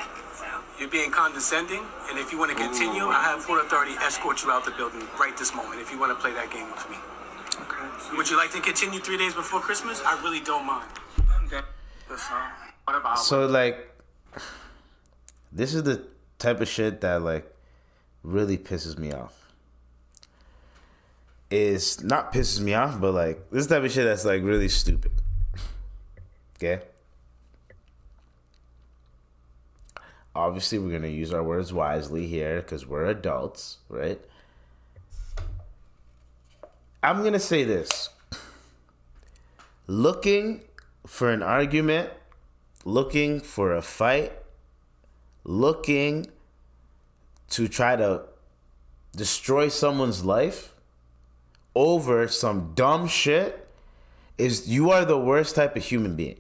Speaker 7: You're being condescending, and if you want to continue, I have full authority to escort you out the building right this moment if you want to play that game with me.
Speaker 6: Okay.
Speaker 7: Would you like to continue 3 days before Christmas? I really don't mind.
Speaker 6: I'm good. What about?
Speaker 1: So like, this is the type of shit that like really pisses me off. Is not pisses me off, but like this type of shit that's like really stupid. Okay. Obviously, we're gonna use our words wisely here because we're adults, right? I'm gonna say this: looking for an argument, looking for a fight, looking to try to destroy someone's life over some dumb shit, you are the worst type of human being.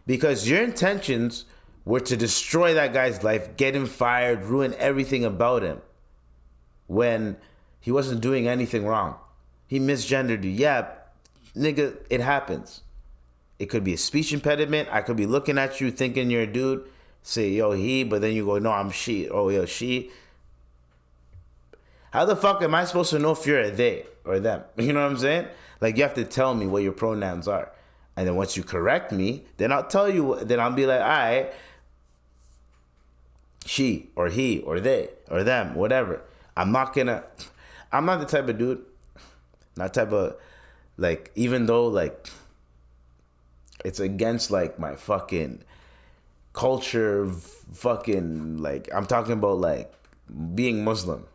Speaker 1: Because your intentions were to destroy that guy's life, get him fired, ruin everything about him, when he wasn't doing anything wrong. He misgendered you. Yeah, nigga, it happens. It could be a speech impediment. I could be looking at you thinking you're a dude. Say, yo, he, but then you go, no, I'm she. Oh, yo, she. How the fuck am I supposed to know if you're a they or them? You know what I'm saying? Like, you have to tell me what your pronouns are. And then once you correct me, then I'll tell you, then I'll be like, all right, she or he or they or them, whatever. I'm not the type of dude, not type of, like, even though, like, it's against, like, my fucking culture, fucking, like, I'm talking about, like, being Muslim.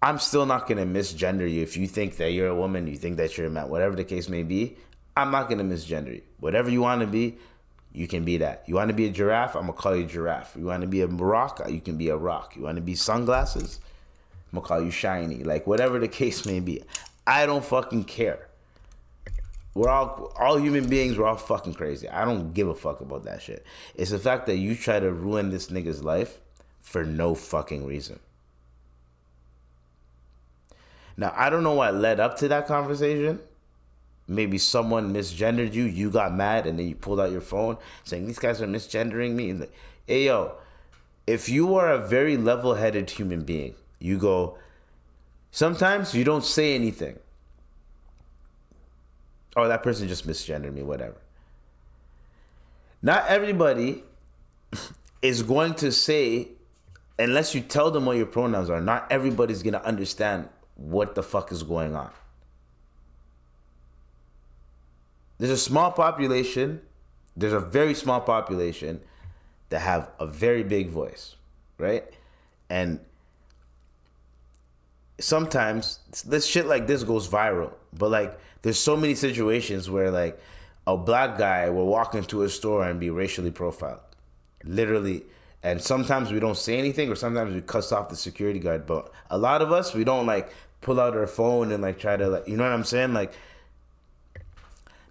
Speaker 1: I'm still not going to misgender you. If you think that you're a woman, you think that you're a man, whatever the case may be, I'm not going to misgender you. Whatever you want to be, you can be that. You want to be a giraffe, I'm going to call you giraffe. You want to be a rock, you can be a rock. You want to be sunglasses, I'm going to call you shiny. Like, whatever the case may be. I don't fucking care. We're all human beings, we're all fucking crazy. I don't give a fuck about that shit. It's the fact that you try to ruin this nigga's life for no fucking reason. Now, I don't know what led up to that conversation. Maybe someone misgendered you, you got mad, and then you pulled out your phone saying, these guys are misgendering me. And like, hey, yo, if you are a very level-headed human being, you go, sometimes you don't say anything. Oh, that person just misgendered me, whatever. Not everybody is going to say, unless you tell them what your pronouns are, not everybody's going to understand what the fuck is going on. There's a small population, there's a very small population that have a very big voice, right? And sometimes this shit like this goes viral, but like there's so many situations where like a black guy will walk into a store and be racially profiled, literally. And sometimes we don't say anything, or sometimes we cuss off the security guard. But a lot of us, we don't like pull out our phone and like try to, like, you know what I'm saying? Like,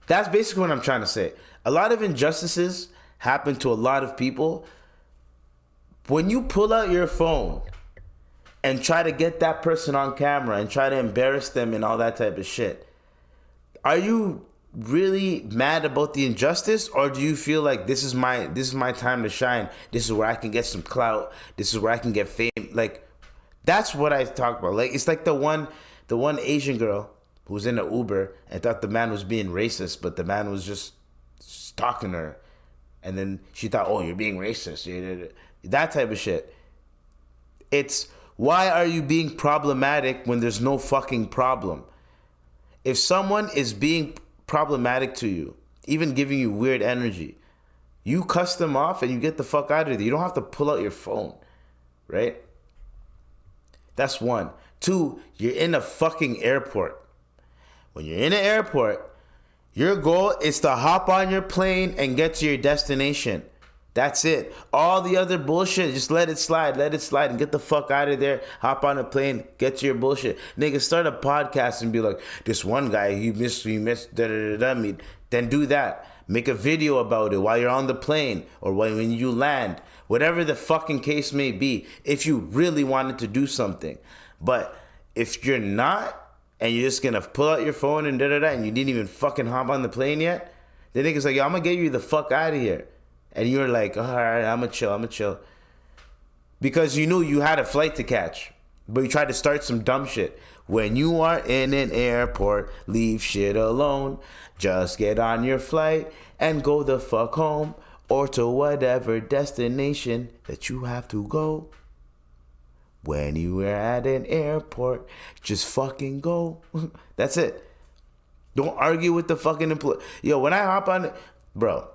Speaker 1: that's basically what I'm trying to say. A lot of injustices happen to a lot of people. When you pull out your phone and try to get that person on camera and try to embarrass them and all that type of shit, are you really mad about the injustice, or do you feel like this is my time to shine? This is where I can get some clout. This is where I can get fame. Like, that's what I talk about. Like, it's like the one Asian girl who was in an Uber and thought the man was being racist, but the man was just stalking her, and then she thought, oh, you're being racist. That type of shit. It's, why are you being problematic when there's no fucking problem? If someone is being problematic to you, even giving you weird energy, you cuss them off and you get the fuck out of there. You don't have to pull out your phone, right? That's one. Two, you're in a fucking airport. When you're in an airport, your goal is to hop on your plane and get to your destination. That's it. All the other bullshit, just let it slide and get the fuck out of there. Hop on a plane, get to your bullshit. Nigga, start a podcast and be like, this one guy, he missed me. Then do that. Make a video about it while you're on the plane or when you land. Whatever the fucking case may be, if you really wanted to do something. But if you're not, and you're just gonna pull out your phone and and you didn't even fucking hop on the plane yet, the nigga's like, yo, I'm gonna get you the fuck out of here. And you're like, all right, I'm gonna chill. Because you knew you had a flight to catch, but you tried to start some dumb shit. When you are in an airport, leave shit alone. Just get on your flight and go the fuck home, or to whatever destination that you have to go. When you are at an airport, just fucking go. That's it. Don't argue with the fucking employee. Yo, when I hop on, bro,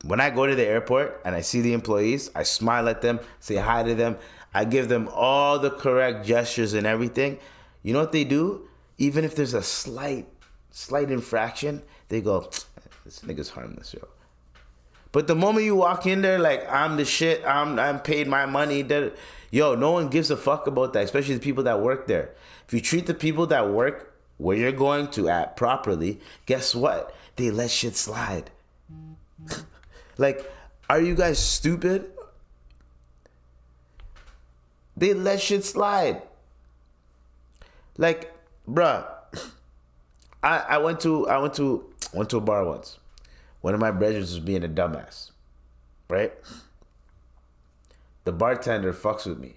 Speaker 1: when I go to the airport and I see the employees, I smile at them, say hi to them. I give them all the correct gestures and everything. You know what they do? Even if there's a slight infraction, they go, this nigga's harmless, yo. But the moment you walk in there like I'm the shit, I'm paid my money, yo, no one gives a fuck about that, especially the people that work there. If you treat the people that work where you're going to at properly, guess what? They let shit slide. Like, are you guys stupid? They let shit slide. Like, bruh, I went to a bar once. One of my brothers was being a dumbass, right? The bartender fucks with me.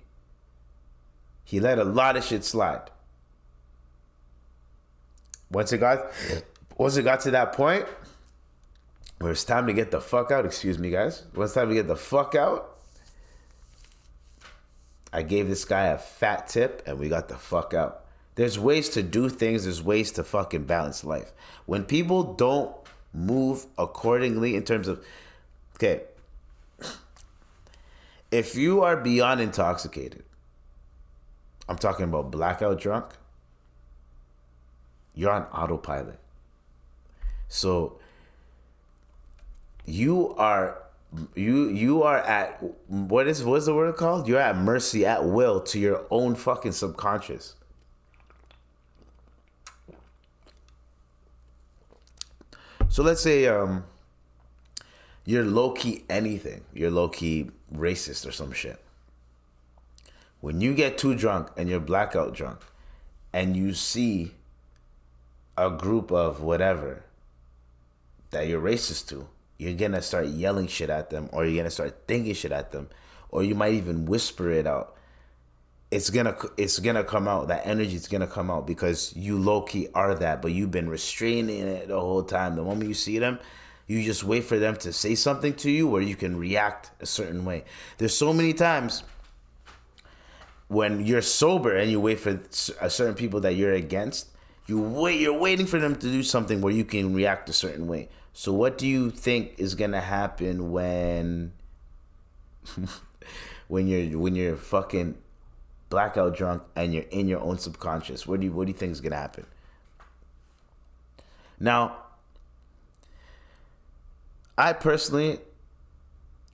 Speaker 1: He let a lot of shit slide. Once it got to that point where it's time to get the fuck out, excuse me, guys. Once it's time to get the fuck out, I gave this guy a fat tip and we got the fuck out. There's ways to do things. There's ways to fucking balance life. When people don't move accordingly in terms of, okay, if you are beyond intoxicated, I'm talking about blackout drunk, you're on autopilot. So you are at, what's the word called? You're at mercy, at will to your own fucking subconscious. So let's say you're low-key anything. You're low-key racist or some shit. When you get too drunk and you're blackout drunk and you see a group of whatever that you're racist to, you're going to start yelling shit at them, or you're going to start thinking shit at them, or you might even whisper it out. It's gonna come out. That energy is gonna come out because you low-key are that, but you've been restraining it the whole time. The moment you see them, you just wait for them to say something to you where you can react a certain way. There's so many times when you're sober and you wait for certain people that you're against, you're waiting for them to do something where you can react a certain way. So what do you think is gonna happen when when you're fucking blackout drunk and you're in your own subconscious? What do you think is gonna happen? Now, I personally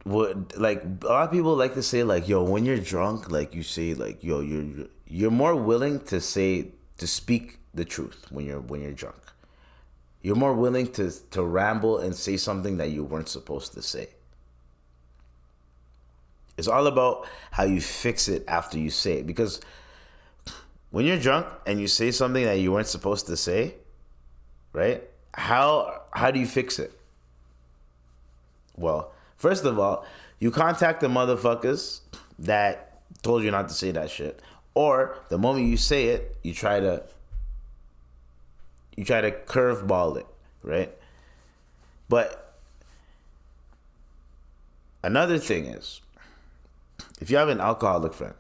Speaker 1: would, like, a lot of people like to say, like, yo, when you're drunk, like, you say, like, yo, you're more willing to speak the truth when you're drunk. You're more willing to ramble and say something that you weren't supposed to say. It's all about how you fix it after you say it. Because when you're drunk and you say something that you weren't supposed to say, right? How do you fix it? Well, first of all, you contact the motherfuckers that told you not to say that shit. Or the moment you say it, you try to curveball it, right? But another thing is, if you have an alcoholic friend,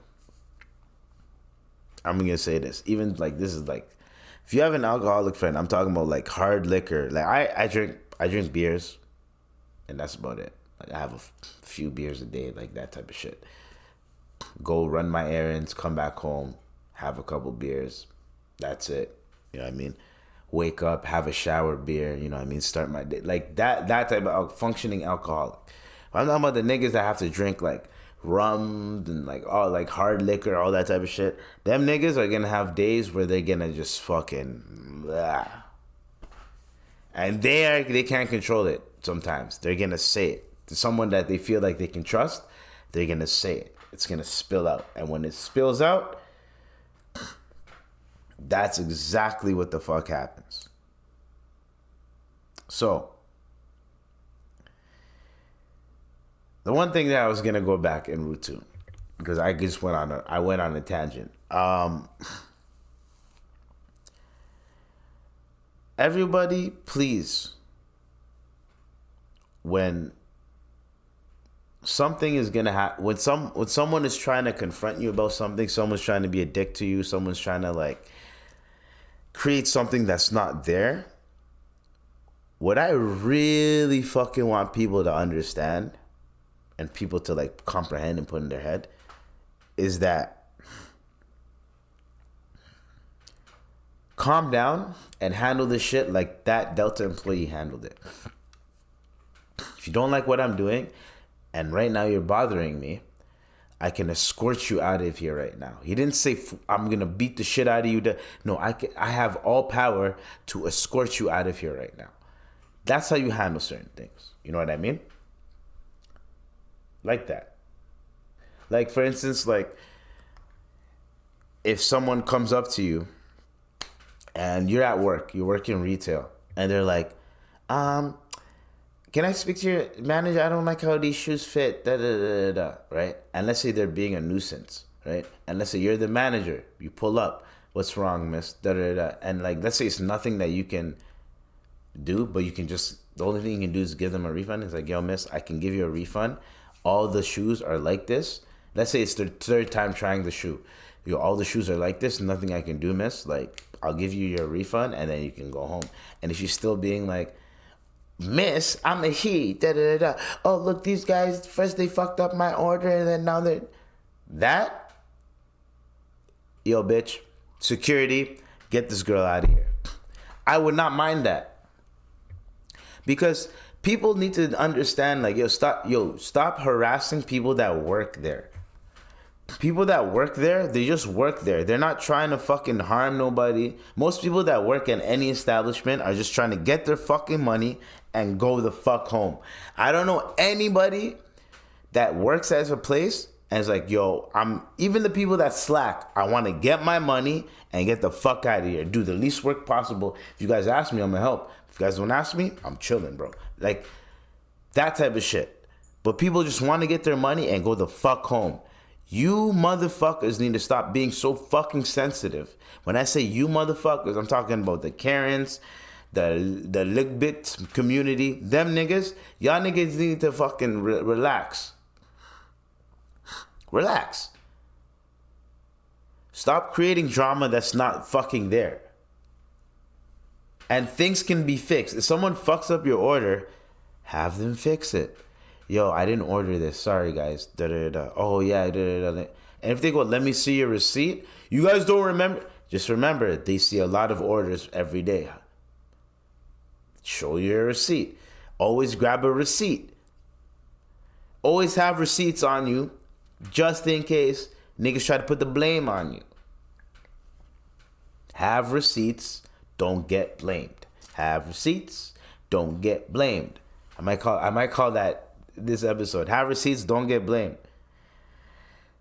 Speaker 1: I'm gonna say this, even like this is like, if you have an alcoholic friend, I'm talking about like hard liquor. Like I drink beers, and that's about it. Like I have a few beers a day, like that type of shit. Go run my errands, come back home, have a couple beers. That's it. You know what I mean? Wake up, have a shower, beer. You know what I mean? Start my day. Like that type of functioning alcoholic. I'm talking about the niggas that have to drink like rum and like all like hard liquor, all that type of shit. Them niggas are gonna have days where they're gonna just fucking blah. And they can't control it sometimes. They're gonna say it to someone that they feel like they can trust. They're gonna say it. It's gonna spill out. And when it spills out, that's exactly what the fuck happens. So the one thing that I was gonna go back and root to, because I just went on a tangent. Everybody, please, when something is gonna happen, when someone is trying to confront you about something, someone's trying to be a dick to you, someone's trying to like create something that's not there. What I really fucking want people to understand and people to like comprehend and put in their head is that calm down and handle this shit like that Delta employee handled it. if you don't like what I'm doing, and right now you're bothering me, I can escort you out of here right now. He didn't say, I'm going to beat the shit out of you. No, I have all power to escort you out of here right now. That's how you handle certain things. You know what I mean? Like that. Like, for instance, like, if someone comes up to you and you're at work, you work in retail, and they're like, can I speak to your manager? I don't like how these shoes fit, right? And let's say they're being a nuisance, right? And let's say you're the manager. You pull up. What's wrong, miss? And like, let's say it's nothing that you can do, but you can just, the only thing you can do is give them a refund. It's like, yo, miss, I can give you a refund. All the shoes are like this. Let's say it's their third time trying the shoe. Yo, all the shoes are like this. Nothing I can do, miss. Like, I'll give you your refund, and then you can go home. And if you're still being like, miss, I'm a he, oh, look, these guys, first they fucked up my order, and then now they're... That? Yo, bitch, security, get this girl out of here. I would not mind that. Because people need to understand, like, stop harassing people that work there. People that work there, they just work there. They're not trying to fucking harm nobody. Most people that work in any establishment are just trying to get their fucking money and go the fuck home. I don't know anybody that works at a place and is like, yo, even the people that slack, I want to get my money and get the fuck out of here. Do the least work possible. If you guys ask me, I'm gonna help. If you guys don't ask me, I'm chilling, bro. Like, that type of shit. But people just want to get their money and go the fuck home. You motherfuckers need to stop being so fucking sensitive. When I say you motherfuckers, I'm talking about the Karens, the Lickbit community, them niggas. Y'all niggas need to fucking relax. Relax. Stop creating drama that's not fucking there. And things can be fixed. If someone fucks up your order, have them fix it. Yo, I didn't order this. Sorry, guys. Oh, yeah. And if they go, let me see your receipt. You guys don't remember. Just remember, they see a lot of orders every day. Show your receipt. Always grab a receipt. Always have receipts on you, just in case niggas try to put the blame on you. Have receipts. Don't get blamed. Have receipts. Don't get blamed. I might call that this episode. Have receipts, don't get blamed.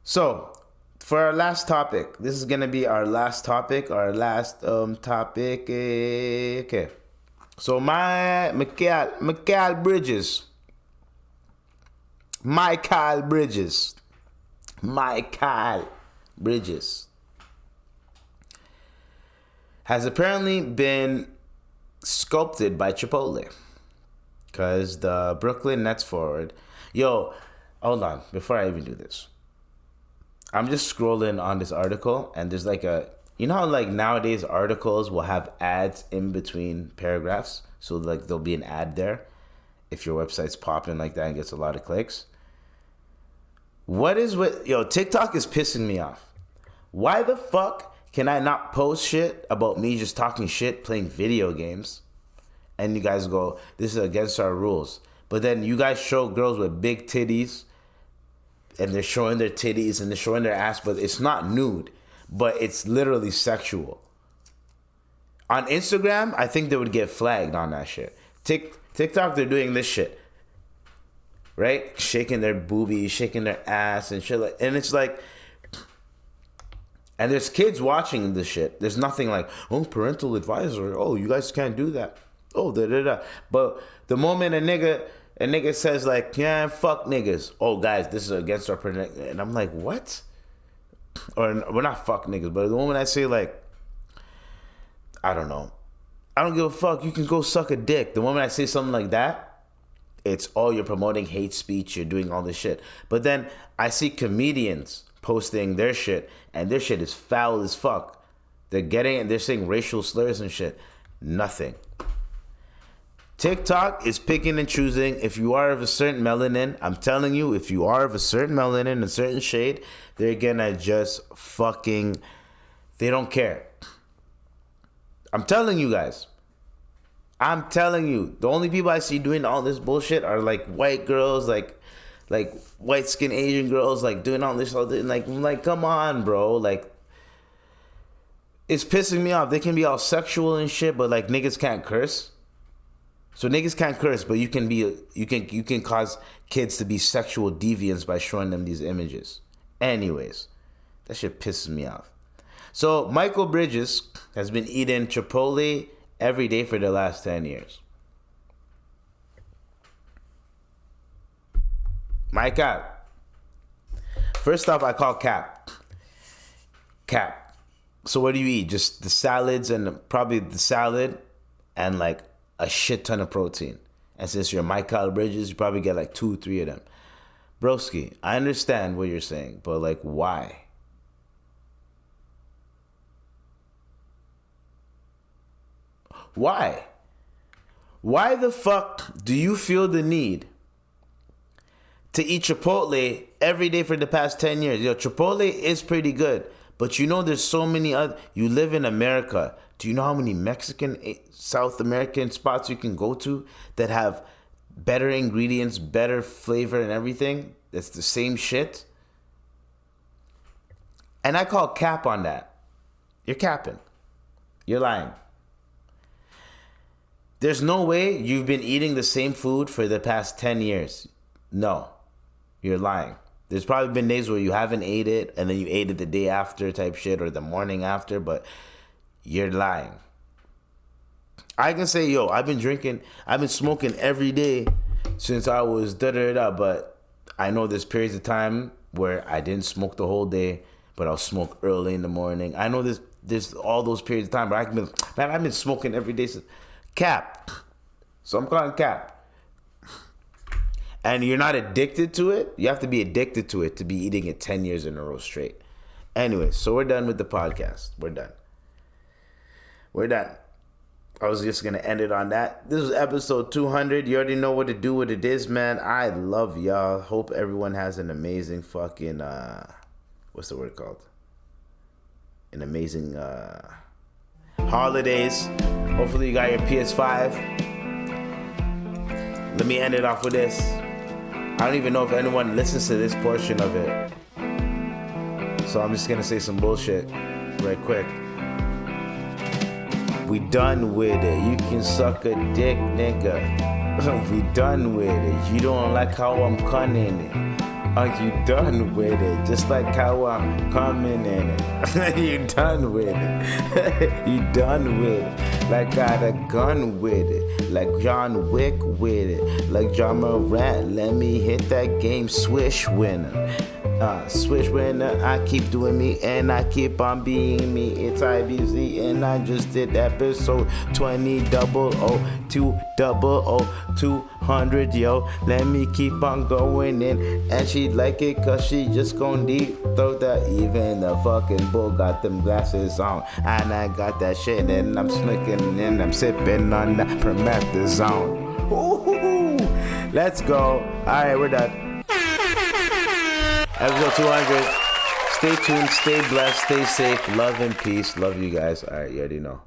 Speaker 1: So, for our last topic, this is gonna be our last topic. Okay. So Mikal Bridges has apparently been sculpted by Chipotle. Because the Brooklyn Nets forward... Yo, hold on. Before I even do this. I'm just scrolling on this article. And there's like a... You know how like nowadays articles will have ads in between paragraphs? So like there'll be an ad there. If your website's popping like that and gets a lot of clicks. What is with... Yo, TikTok is pissing me off. Why the fuck can I not post shit about me just talking shit playing video games? And you guys go, this is against our rules. But then you guys show girls with big titties, and they're showing their titties, and they're showing their ass, but it's not nude. But it's literally sexual. On Instagram, I think they would get flagged on that shit. TikTok, they're doing this shit. Right? Shaking their boobies, shaking their ass, and shit. And it's like... And there's kids watching this shit. There's nothing like, oh, parental advisor. Oh, you guys can't do that. Oh, But the moment a nigga says like, yeah, fuck niggas. Oh, guys, this is against our and I'm like, what? Or we're not fuck niggas, but the moment I say like, I don't know, I don't give a fuck. You can go suck a dick. The moment I say something like that, it's you're promoting hate speech. You're doing all this shit. But then I see comedians posting their shit, and their shit is foul as fuck. They're saying racial slurs and shit. Nothing. TikTok is picking and choosing. If you are of a certain melanin, I'm telling you, if you are of a certain melanin, a certain shade, they're gonna just fucking... They don't care. I'm telling you guys. I'm telling you, the only people I see doing all this bullshit are like white girls, like white skin Asian girls, like doing all this other. Like, I'm like, come on, bro. Like, it's pissing me off. They can be all sexual and shit, but like niggas can't curse. So niggas can't curse, but you can cause kids to be sexual deviants by showing them these images. Anyways, that shit pisses me off. So Mikal Bridges has been eating Chipotle every day for the last 10 years. My cap. First off, I call cap. Cap. So what do you eat? Just the salads and probably the salad and like a shit ton of protein. And since you're Mikal Bridges, you probably get like 2-3 of them. Broski, I understand what you're saying, but like why? Why? Why the fuck do you feel the need to eat Chipotle every day for the past 10 years? Yo, Chipotle is pretty good, but you know there's so many other... You live in America. Do you know how many Mexican, South American spots you can go to that have better ingredients, better flavor and everything? That's the same shit. And I call cap on that. You're capping. You're lying. There's no way you've been eating the same food for the past 10 years. No. You're lying. There's probably been days where you haven't ate it and then you ate it the day after type shit or the morning after, but you're lying. I can say, yo, I've been smoking every day since I was da-da-da-da, but I know there's periods of time where I didn't smoke the whole day, but I'll smoke early in the morning. I know there's all those periods of time, but I've been smoking every day since... Cap. So I'm calling cap. And you're not addicted to it. You have to be addicted to it to be eating it 10 years in a row straight. Anyway, so we're done with the podcast. We're done. I was just going to end it on that. This was episode 200. You already know what to do, what it is, man. I love y'all. Hope everyone has an amazing fucking, what's the word called? An amazing, holidays. Hopefully you got your PS5. Let me end it off with this. I don't even know if anyone listens to this portion of it. So I'm just gonna say some bullshit right quick. We done with it. You can suck a dick, nigga. We done with it. You don't like how I'm cunning it. Are you done with it? Just like how I'm coming in it. You done with it. You done with it. Like got a gun with it. Like John Wick with it. Like John Morant. Let me hit that game. Swish winner. Swish winner. I keep doing me and I keep on being me. It's IBZ and I just did episode 20 200, yo. Let me keep on going in. And she like it cause she just gon' deep throw that. Even the fucking bull got them glasses on. And I got that shit and I'm smoking and I'm sipping on that promethazone. Ooh, let's go. Alright, we're done. Episode 200. Stay tuned, stay blessed, stay safe. Love and peace. Love you guys. Alright, you already know.